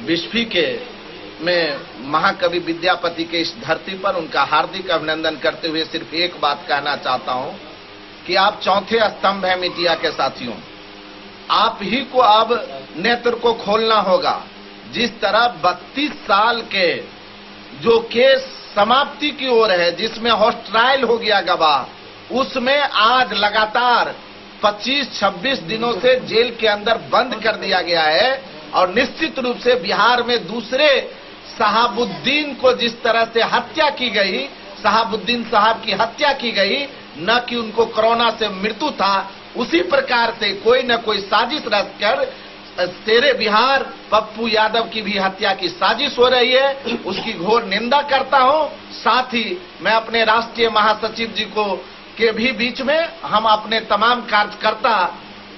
विश्वी के में महाकवि विद्यापति के इस धरती पर उनका हार्दिक अभिनंदन करते हुए सिर्फ एक बात कहना चाहता हूं कि आप चौथे स्तंभ हैं मीडिया के साथियों। आप ही को अब नेत्र को खोलना होगा। जिस तरह 32 साल के जो केस समाप्ति की ओर है, जिसमें हॉट ट्रायल हो गया गवाह, उसमें आज लगातार 25-26 दिनों से जेल के अंदर बंद कर दिया गया है। और निश्चित रूप से बिहार में दूसरे शहाबुद्दीन को जिस तरह से हत्या की गई, शहाबुद्दीन साहब की हत्या की गई, न कि उनको कोरोना से मृत्यु था, उसी प्रकार से कोई न कोई साजिश रचकर तेरे बिहार पप्पू यादव की भी हत्या की साजिश हो रही है। उसकी घोर निंदा करता हूं। साथ ही मैं अपने राष्ट्रीय महासचिव जी को के भी बीच में हम अपने तमाम कार्यकर्ता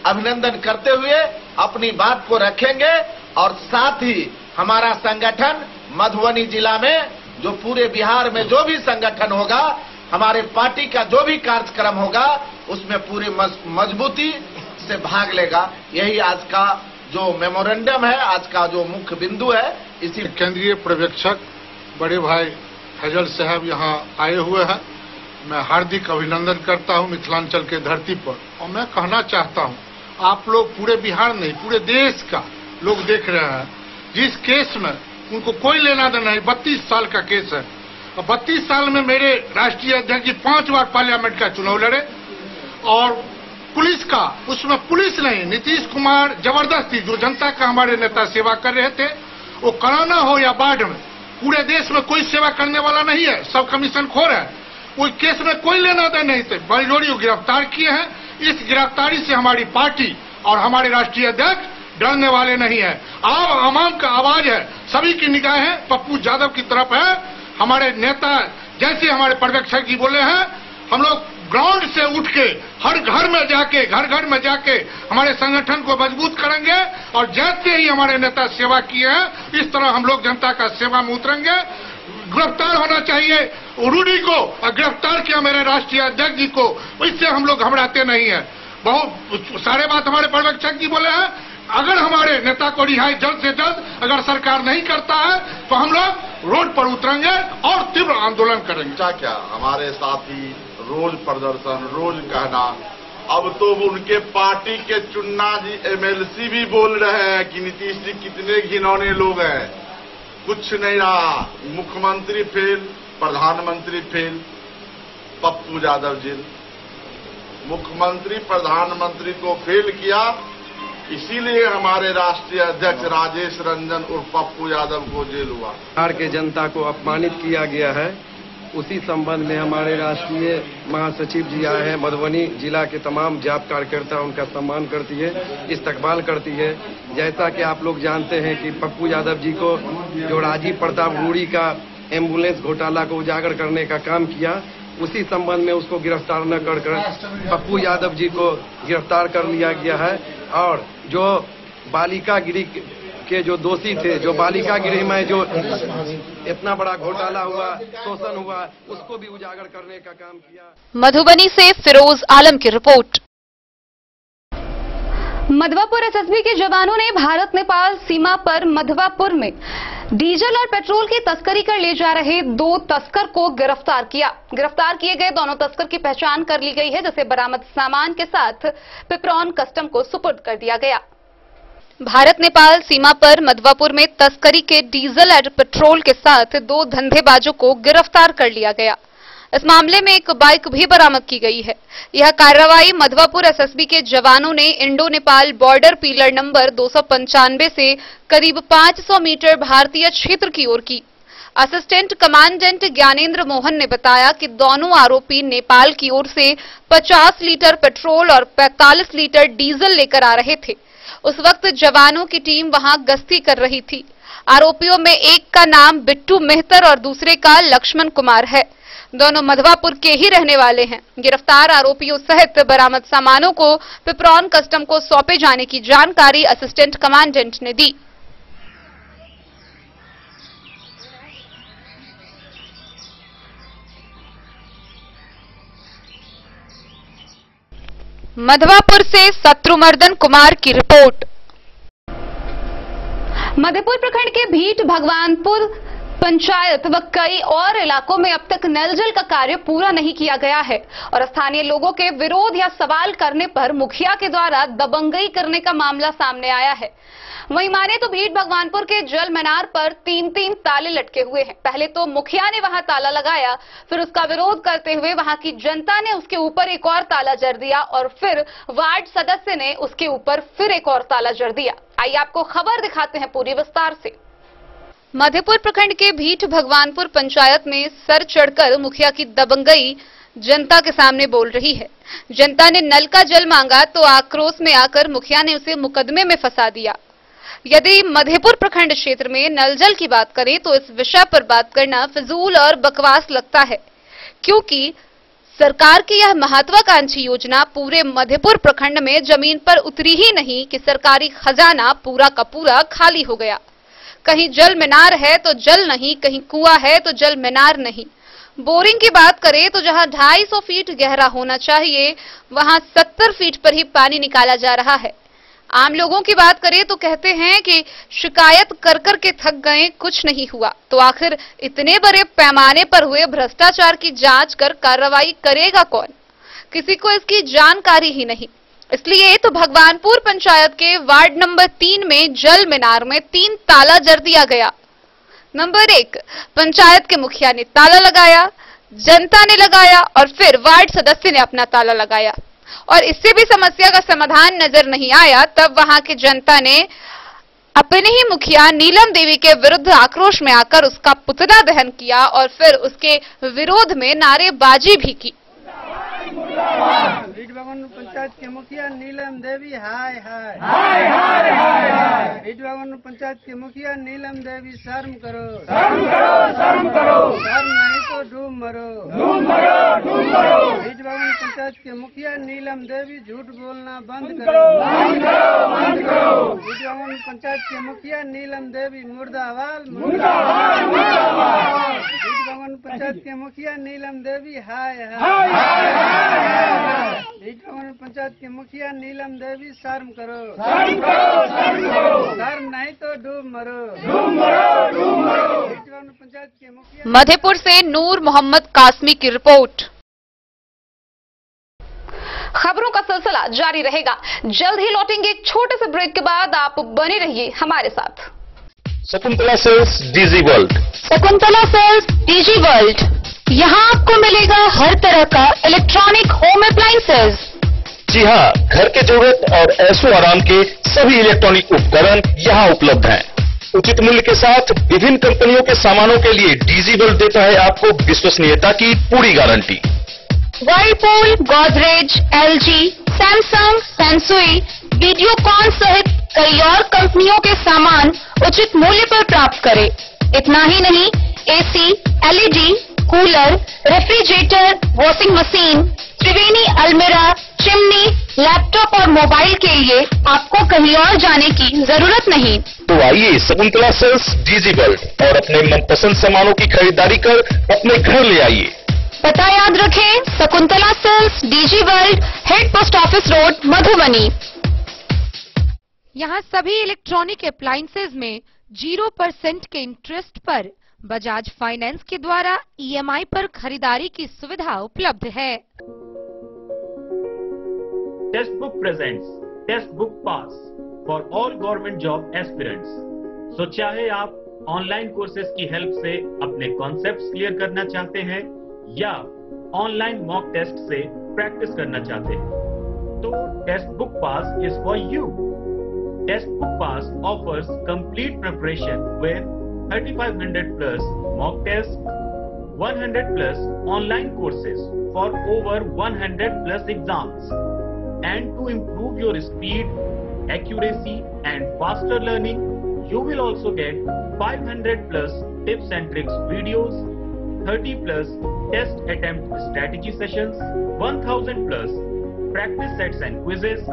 अभिनंदन करते हुए अपनी बात को रखेंगे। और साथ ही हमारा संगठन मधुबनी जिला में जो पूरे बिहार में जो भी संगठन होगा, हमारे पार्टी का जो भी कार्यक्रम होगा, उसमें पूरी मजबूती से भाग लेगा। यही आज का जो मेमोरेंडम है, आज का जो मुख्य बिंदु है। इसी केंद्रीय पर्यवेक्षक बड़े भाई फैजल साहब यहाँ आए हुए हैं। मैं हार्दिक अभिनंदन करता हूँ मिथिलांचल के धरती पर। और मैं कहना चाहता हूँ, आप लोग पूरे बिहार नहीं पूरे देश का लोग देख रहे हैं, जिस केस में उनको कोई लेना देना नहीं, 32 साल का केस है। और 32 साल में मेरे राष्ट्रीय अध्यक्ष जी 5 बार पार्लियामेंट का चुनाव लड़े। और पुलिस का, उसमें पुलिस नहीं, नीतीश कुमार जबरदस्ती, जो जनता का हमारे नेता सेवा कर रहे थे, वो कोरोना हो या बाढ़ में, पूरे देश में कोई सेवा करने वाला नहीं है, सब कमीशन खोर है। कोई केस में कोई लेना देना नहीं थे, बड़ी गिरफ्तार किए हैं। इस गिरफ्तारी से हमारी पार्टी और हमारे राष्ट्रीय अध्यक्ष डरने वाले नहीं है। आवाम का आवाज है, सभी की निगाहें पप्पू यादव की तरफ है। हमारे नेता जैसे हमारे पर्यवेक्षक जी बोले हैं, हम लोग ग्राउंड से उठ के हर घर में जाके हमारे संगठन को मजबूत करेंगे। और जैसे ही हमारे नेता सेवा किए हैं, इस तरह हम लोग जनता का सेवा में उतरेंगे। गिरफ्तार होना चाहिए रूडी को, और गिरफ्तार किया मेरे राष्ट्रीय अध्यक्ष जी को, इससे हम लोग घबराते नहीं है। बहुत सारे बात हमारे पर्यवेक्षक जी बोले हैं। अगर हमारे नेता को रिहाई जल्द से जल्द अगर सरकार नहीं करता है, तो हम लोग रोड पर उतरेंगे और तीव्र आंदोलन करेंगे। क्या हमारे साथी रोज प्रदर्शन, रोज कहना, अब तो उनके पार्टी के चुन्ना जी एमएलसी भी बोल रहे हैं कि नीतीश जी कितने घिनौने लोग हैं, कुछ नहीं रहा, मुख्यमंत्री फेल, प्रधानमंत्री फेल, पप्पू यादव जेल। मुख्यमंत्री प्रधानमंत्री को फेल किया, इसीलिए हमारे राष्ट्रीय अध्यक्ष राजेश रंजन उर्फ पप्पू यादव को जेल हुआ। बिहार के जनता को अपमानित किया गया है, उसी संबंध में हमारे राष्ट्रीय महासचिव जी आए हैं। मधुबनी जिला के तमाम जाप कार्यकर्ता उनका सम्मान करती है, इस्तकबाल करती है। जैसा कि आप लोग जानते हैं कि पप्पू यादव जी को जो राजीव प्रताप रूडी का एम्बुलेंस घोटाला को उजागर करने का काम किया, उसी संबंध में उसको गिरफ्तार न कर पप्पू यादव जी को गिरफ्तार कर लिया गया है। और जो बालिका गृह के जो दोषी थे, जो बालिका गृह में जो इतना बड़ा घोटाला हुआ, शोषण हुआ, उसको भी उजागर करने का काम किया। मधुबनी से फिरोज आलम की रिपोर्ट। मधवापुर एसएसबी के जवानों ने भारत नेपाल सीमा पर मधवापुर में डीजल और पेट्रोल की तस्करी कर ले जा रहे 2 तस्कर को गिरफ्तार किया। गिरफ्तार किए गए दोनों तस्कर की पहचान कर ली गई है, जिसे बरामद सामान के साथ पिपरौन कस्टम को सुपुर्द कर दिया गया। भारत नेपाल सीमा पर मधवापुर में तस्करी के डीजल और पेट्रोल के साथ 2 धंधेबाजों को गिरफ्तार कर लिया गया। इस मामले में एक बाइक भी बरामद की गई है। यह कार्रवाई मधवापुर एसएसबी के जवानों ने Indo Nepal border pillar number 295 से करीब 500 मीटर भारतीय क्षेत्र की ओर की। असिस्टेंट कमांडेंट ज्ञानेंद्र मोहन ने बताया कि दोनों आरोपी नेपाल की ओर से 50 लीटर पेट्रोल और 45 लीटर डीजल लेकर आ रहे थे। उस वक्त जवानों की टीम वहां गश्ती कर रही थी। आरोपियों में एक का नाम बिट्टू मेहतर और दूसरे का लक्ष्मण कुमार है। दोनों मधवापुर के ही रहने वाले हैं। गिरफ्तार आरोपियों सहित बरामद सामानों को पिपरौन कस्टम को सौंपे जाने की जानकारी असिस्टेंट कमांडेंट ने दी। मधवापुर से शत्रुमर्दन कुमार की रिपोर्ट। मधेपुर प्रखंड के भीट भगवानपुर पंचायत व कई और इलाकों में अब तक नल जल का कार्य पूरा नहीं किया गया है और स्थानीय लोगों के विरोध या सवाल करने पर मुखिया के द्वारा दबंगई करने का मामला सामने आया है। वहीं माने तो भीट भगवानपुर के जल मीनार पर 3-3 ताले लटके हुए हैं। पहले तो मुखिया ने वहां ताला लगाया, फिर उसका विरोध करते हुए वहां की जनता ने उसके ऊपर एक और ताला जड़ दिया और फिर वार्ड सदस्य ने उसके ऊपर फिर एक और ताला जड़ दिया। आइए आपको खबर दिखाते हैं पूरी विस्तार से। मधेपुर प्रखंड के भीट भगवानपुर पंचायत में सर चढ़कर मुखिया की दबंगई जनता के सामने बोल रही है। जनता ने नल का जल मांगा तो आक्रोश में आकर मुखिया ने उसे मुकदमे में फंसा दिया। यदि मधेपुर प्रखंड क्षेत्र में नल जल की बात करें तो इस विषय पर बात करना फिजूल और बकवास लगता है, क्योंकि सरकार की यह महत्वाकांक्षी योजना पूरे मधेपुर प्रखंड में जमीन पर उतरी ही नहीं कि सरकारी खजाना पूरा का पूरा खाली हो गया। कहीं जल मीनार है तो जल नहीं, कहीं कुआं है तो जल मीनार नहीं। बोरिंग की बात करें तो जहां 250 फीट गहरा होना चाहिए वहां 70 फीट पर ही पानी निकाला जा रहा है। आम लोगों की बात करें तो कहते हैं कि शिकायत कर कर के थक गए, कुछ नहीं हुआ। तो आखिर इतने बड़े पैमाने पर हुए भ्रष्टाचार की जांच कर कार्रवाई करेगा कौन? किसी को इसकी जानकारी ही नहीं। इसलिए तो भगवानपुर पंचायत के वार्ड नंबर 3 में जल मीनार में 3 ताला जड़ दिया गया। नंबर 1, पंचायत के मुखिया ने ताला लगाया, जनता ने लगाया और फिर वार्ड सदस्य ने अपना ताला लगाया और इससे भी समस्या का समाधान नजर नहीं आया। तब वहां की जनता ने अपने ही मुखिया नीलम देवी के विरुद्ध आक्रोश में आकर उसका पुतला दहन किया और फिर उसके विरोध में नारेबाजी भी की। भीट भगवानपुर पंचायत के मुखिया नीलम देवी हाय हाय हाय हाय हाय हाय। भीट भगवानपुर पंचायत के मुखिया नीलम देवी शर्म करो, शर्म करो, शर्म करो। शर्म नहीं तो डूब मरो, डूब मरो, डूब मरो। भीट भगवानपुर पंचायत के मुखिया नीलम देवी झूठ बोलना बंद करो, बंद करो, बंद करो। भीट भगवानपुर पंचायत के मुखिया नीलम देवी मुर्दाबाद, मुर्दाबाद, मुर्दाबाद। भीट भगवानपुर पंचायत के मुखिया नीलम देवी हाय हाय हाय। भीट भगवानपुर पंचायत के मुखिया नीलम देवी शर्म करो, शर्म करो, शर्म करो। शर्म नहीं तो डूब मरो, डूब मरो, डूब मरो। भीट भगवानपुर पंचायत के मुखिया। मधेपुर से नूर मोहम्मद कासमी की रिपोर्ट। खबरों का सिलसिला जारी रहेगा। जल्द ही लौटेंगे एक छोटे से ब्रेक के बाद। आप बने रहिए हमारे साथ। Shakuntala sales digi world. Shakuntala sales digi world, यहाँ आपको मिलेगा हर तरह का इलेक्ट्रॉनिक होम अप्लायंसेज। जी हाँ, घर के जरूरत और ऐशो आराम के सभी इलेक्ट्रॉनिक उपकरण यहाँ उपलब्ध हैं। उचित मूल्य के साथ विभिन्न कंपनियों के सामानों के लिए डीजी वर्ल्ड देता है आपको विश्वसनीयता की पूरी guarantee. Whirlpool, Godrej, LG, Samsung, Sansui, Videocon सहित कई और कंपनियों के सामान उचित मूल्य पर प्राप्त करें। इतना ही नहीं, AC, LED, cooler, refrigerator, washing machine, Triveni अलमीरा, चिमनी, लैपटॉप और मोबाइल के लिए आपको कहीं और जाने की जरूरत नहीं। तो आइए शकुंतला सेल्स डीजी वर्ल्ड और अपने मनपसंद सामानों की खरीदारी कर अपने घर ले आइए। पता याद रखें, Shakuntala sales digi world, head post office road, Madhubani. यहाँ सभी इलेक्ट्रॉनिक अप्लायंसेज में 0% के इंटरेस्ट पर बजाज फाइनेंस के द्वारा ईएमआई पर खरीदारी की सुविधा उपलब्ध है। Testbook presents test book pass for all government job aspirants. So चाहे आप ऑनलाइन कोर्सेज की हेल्प से अपने कॉन्सेप्ट्स क्लियर करना चाहते हैं या ऑनलाइन मॉक टेस्ट से प्रैक्टिस करना चाहते हैं तो test book pass is for you. Test book pass offers complete preparation with 3500 plus mock tests, 100 plus online courses for over 100 plus exams. And to improve your speed, accuracy and faster learning, you will also get 500 plus tips and tricks videos, 30 plus test attempt strategy sessions, 1000 plus practice sets and quizzes,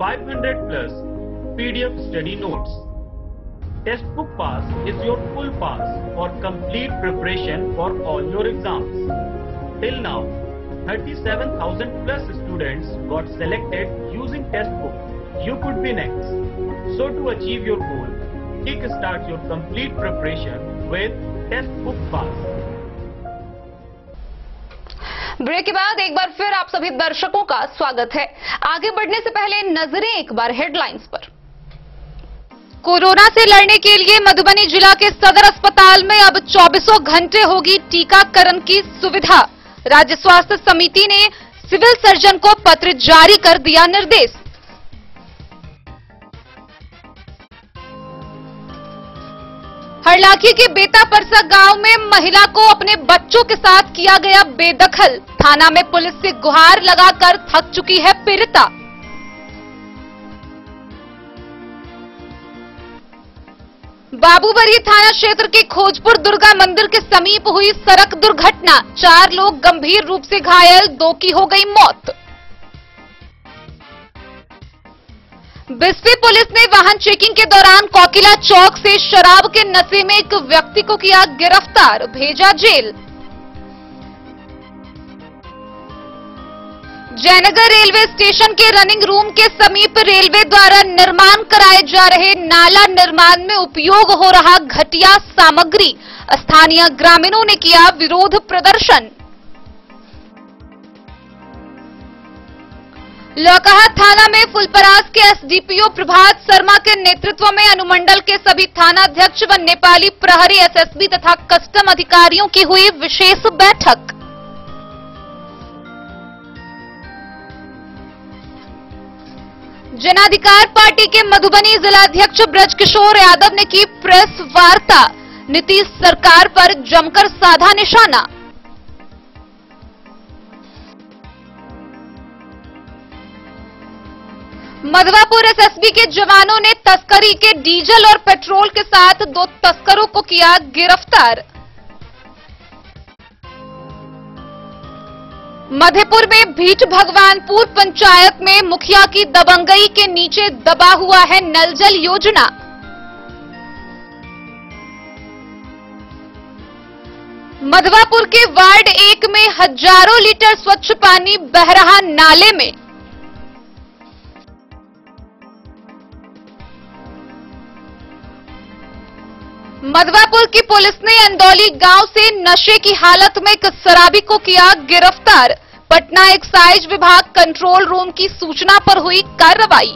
500 plus PDF study notes. Test book pass is your full pass for complete preparation for all your exams. Till now, 37,000 plus students got selected using test book. You could be next. So to achieve your goal, kickstart your complete preparation with test book pass. Break के बाद एक बार फिर आप सभी दर्शकों का स्वागत है। आगे बढ़ने से पहले नजरें एक बार हेडलाइंस पर। कोरोना से लड़ने के लिए मधुबनी जिला के सदर अस्पताल में अब 24 घंटे होगी टीकाकरण की सुविधा। राज्य स्वास्थ्य समिति ने सिविल सर्जन को पत्र जारी कर दिया निर्देश। हरलाखी के बेता परसा गांव में महिला को अपने बच्चों के साथ किया गया बेदखल। थाना में पुलिस से गुहार लगाकर थक चुकी है पीड़िता। बाबूबरी थाना क्षेत्र के खोजपुर दुर्गा मंदिर के समीप हुई सड़क दुर्घटना। 4 लोग गंभीर रूप से घायल, 2 की हो गई मौत। बिस्फी पुलिस ने वाहन चेकिंग के दौरान कोकिला चौक से शराब के नशे में एक व्यक्ति को किया गिरफ्तार, भेजा जेल। जयनगर रेलवे स्टेशन के रनिंग रूम के समीप रेलवे द्वारा निर्माण कराए जा रहे नाला निर्माण में उपयोग हो रहा घटिया सामग्री। स्थानीय ग्रामीणों ने किया विरोध प्रदर्शन। लौकहा थाना में फुलपरास के एसडीपीओ प्रभात शर्मा के नेतृत्व में अनुमंडल के सभी थानाध्यक्ष व नेपाली प्रहरी एसएसबी तथा कस्टम अधिकारियों की हुई विशेष बैठक। जनाधिकार पार्टी के मधुबनी जिलाध्यक्ष ब्रजकिशोर यादव ने की प्रेस वार्ता। नीतीश सरकार पर जमकर साधा निशाना। मधवापुर एसएसबी के जवानों ने तस्करी के डीजल और पेट्रोल के साथ 2 तस्करों को किया गिरफ्तार। मधेपुर में भीट भगवानपुर पंचायत में मुखिया की दबंगई के नीचे दबा हुआ है नल जल योजना। मधवापुर के वार्ड 1 में हजारों लीटर स्वच्छ पानी बह रहा नाले में। मधवापुर की पुलिस ने अंदौली गांव से नशे की हालत में एक शराबी को किया गिरफ्तार। पटना एक्साइज विभाग कंट्रोल रूम की सूचना पर हुई कार्रवाई।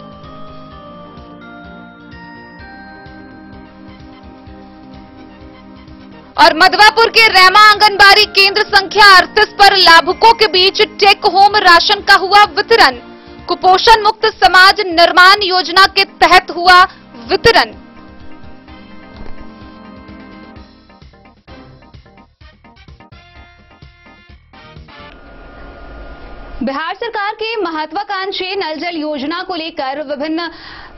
और मधवापुर के रेमा आंगनबाड़ी केंद्र संख्या 38 पर लाभुकों के बीच टेक होम राशन का हुआ वितरण। कुपोषण मुक्त समाज निर्माण योजना के तहत हुआ वितरण। बिहार सरकार की महत्वाकांक्षी नल जल योजना को लेकर विभिन्न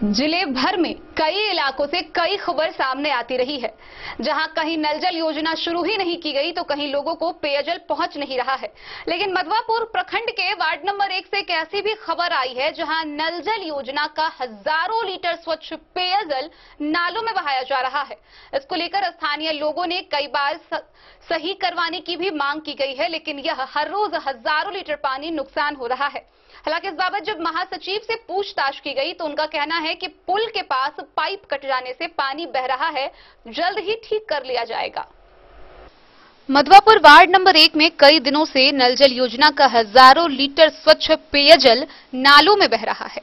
जिले भर में कई इलाकों से कई खबर सामने आती रही है। जहां कहीं नल जल योजना शुरू ही नहीं की गई तो कहीं लोगों को पेयजल पहुंच नहीं रहा है। लेकिन मधवापुर प्रखंड के वार्ड नंबर 1 से एक ऐसी भी खबर आई है जहां नल जल योजना का हजारों लीटर स्वच्छ पेयजल नालों में बहाया जा रहा है। इसको लेकर स्थानीय लोगों ने कई बार सही करवाने की भी मांग की गई है, लेकिन यह हर रोज हजारों लीटर पानी नुकसान हो रहा है। हालांकि इस बाबत जब महासचिव से पूछताछ की गई तो उनका कहना है कि पुल के पास पाइप कट जाने से पानी बह रहा है, जल्द ही ठीक कर लिया जाएगा। मधवापुर वार्ड नंबर 1 में कई दिनों से नल जल योजना का हजारों लीटर स्वच्छ पेयजल नालों में बह रहा है।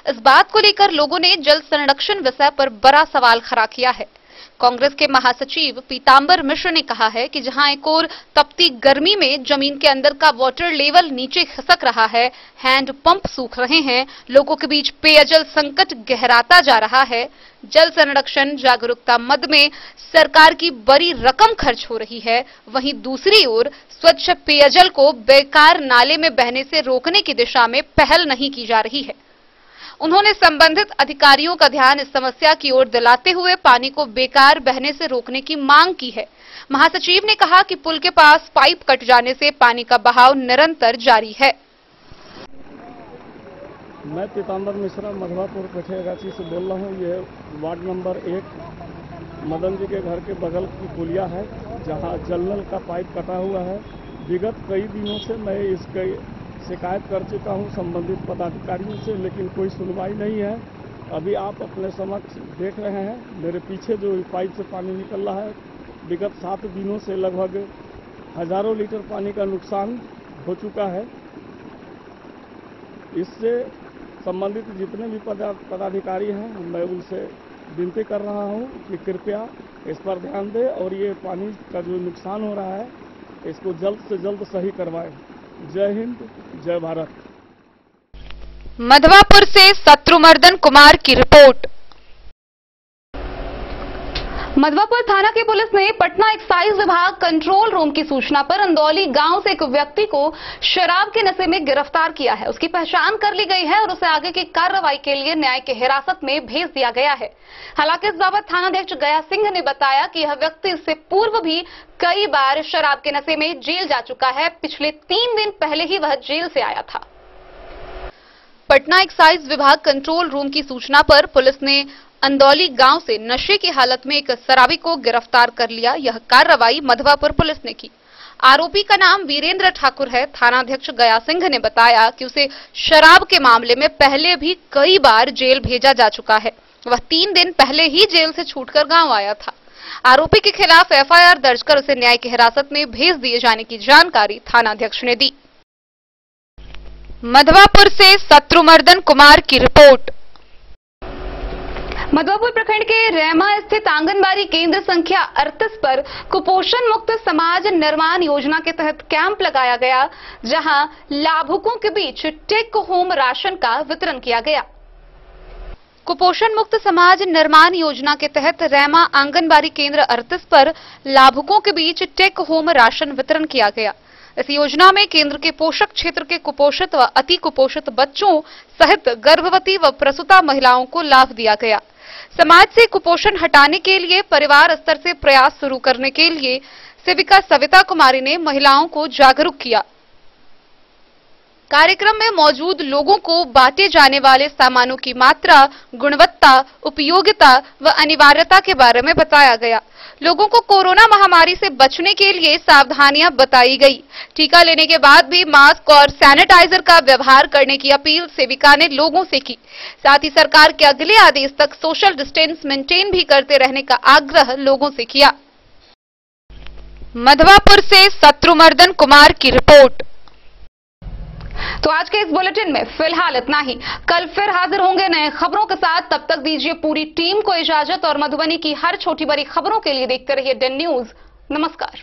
इस बात को लेकर लोगों ने जल संरक्षण विषय पर बड़ा सवाल खड़ा किया है। कांग्रेस के महासचिव पीतांबर मिश्र ने कहा है कि जहां एक और तपती गर्मी में जमीन के अंदर का वाटर लेवल नीचे खिसक रहा है, हैंड पंप सूख रहे हैं, लोगों के बीच पेयजल संकट गहराता जा रहा है, जल संरक्षण जागरूकता मद में सरकार की बड़ी रकम खर्च हो रही है, वहीं दूसरी ओर स्वच्छ पेयजल को बेकार नाले में बहने से रोकने की दिशा में पहल नहीं की जा रही है। उन्होंने संबंधित अधिकारियों का ध्यान इस समस्या की ओर दिलाते हुए पानी को बेकार बहने से रोकने की मांग की है। महासचिव ने कहा कि पुल के पास पाइप कट जाने से पानी का बहाव निरंतर जारी है। मैं पीतांबर मिश्रा मधवापुर पेठेगाछी से बोल रहा हूँ। ये वार्ड नंबर 1 मदन जी के घर के बगल की पुलिया है, जहाँ जल नल का पाइप कटा हुआ है। विगत कई दिनों से मैं इसकी शिकायत कर चुका हूं संबंधित पदाधिकारियों से, लेकिन कोई सुनवाई नहीं है। अभी आप अपने समक्ष देख रहे हैं, मेरे पीछे जो पाइप से पानी निकल रहा है, विगत 7 दिनों से लगभग हजारों लीटर पानी का नुकसान हो चुका है। इससे संबंधित जितने भी पदाधिकारी हैं, मैं उनसे विनती कर रहा हूं कि कृपया इस पर ध्यान दें और ये पानी का जो नुकसान हो रहा है, इसको जल्द से जल्द सही करवाएं। जय हिंद, जय भारत। मधवापुर से शत्रुमर्दन कुमार की रिपोर्ट। मधवापुर थाना की पुलिस ने पटना एक्साइज विभाग कंट्रोल रूम की सूचना पर अंदौली गांव से एक व्यक्ति को शराब के नशे में गिरफ्तार किया है। उसकी पहचान कर ली गई है और उसे आगे की कार्रवाई के लिए न्यायिक हिरासत में भेज दिया गया है। हालांकि इस बाबत थानाध्यक्ष गया सिंह ने बताया कि यह व्यक्ति इससे पूर्व भी कई बार शराब के नशे में जेल जा चुका है। पिछले 3 दिन पहले ही वह जेल से आया था। पटना एक्साइज विभाग कंट्रोल रूम की सूचना पर पुलिस ने अंदौली गांव से नशे की हालत में एक शराबी को गिरफ्तार कर लिया। यह कार्रवाई मधवापुर पुलिस ने की। आरोपी का नाम वीरेंद्र ठाकुर है। थानाध्यक्ष गया सिंह ने बताया कि उसे शराब के मामले में पहले भी कई बार जेल भेजा जा चुका है। वह 3 दिन पहले ही जेल से छूटकर गांव आया था। आरोपी के खिलाफ एफआईआर दर्ज कर उसे न्यायिक हिरासत में भेज दिए जाने की जानकारी थानाध्यक्ष ने दी। मधवापुर से शत्रुमर्दन कुमार की रिपोर्ट। मधवापुर प्रखंड के रेमा स्थित आंगनबाड़ी केंद्र संख्या 38 पर कुपोषण मुक्त समाज निर्माण योजना के तहत कैंप लगाया गया, जहां लाभुकों के बीच टेक होम राशन का वितरण किया गया। कुपोषण मुक्त समाज निर्माण योजना के तहत रेमा आंगनबाड़ी केंद्र 38 पर लाभुकों के बीच टेक होम राशन वितरण किया गया। इस योजना में केंद्र के पोषक क्षेत्र के कुपोषित व अति कुपोषित बच्चों सहित गर्भवती व प्रसूता महिलाओं को लाभ दिया गया। समाज से कुपोषण हटाने के लिए परिवार स्तर से प्रयास शुरू करने के लिए सेविका सविता कुमारी ने महिलाओं को जागरूक किया। कार्यक्रम में मौजूद लोगों को बांटे जाने वाले सामानों की मात्रा, गुणवत्ता, उपयोगिता व अनिवार्यता के बारे में बताया गया। लोगों को कोरोना महामारी से बचने के लिए सावधानियां बताई गई। टीका लेने के बाद भी मास्क और सैनिटाइजर का व्यवहार करने की अपील सेविका ने लोगों से की। साथ ही सरकार के अगले आदेश तक सोशल डिस्टेंस मेंटेन भी करते रहने का आग्रह लोगों से किया। मधवापुर से शत्रुमर्दन कुमार की रिपोर्ट। तो आज के इस बुलेटिन में फिलहाल इतना ही। कल फिर हाजिर होंगे नए खबरों के साथ। तब तक दीजिए पूरी टीम को इजाजत और मधुबनी की हर छोटी बड़ी खबरों के लिए देखते रहिए डेन न्यूज। नमस्कार।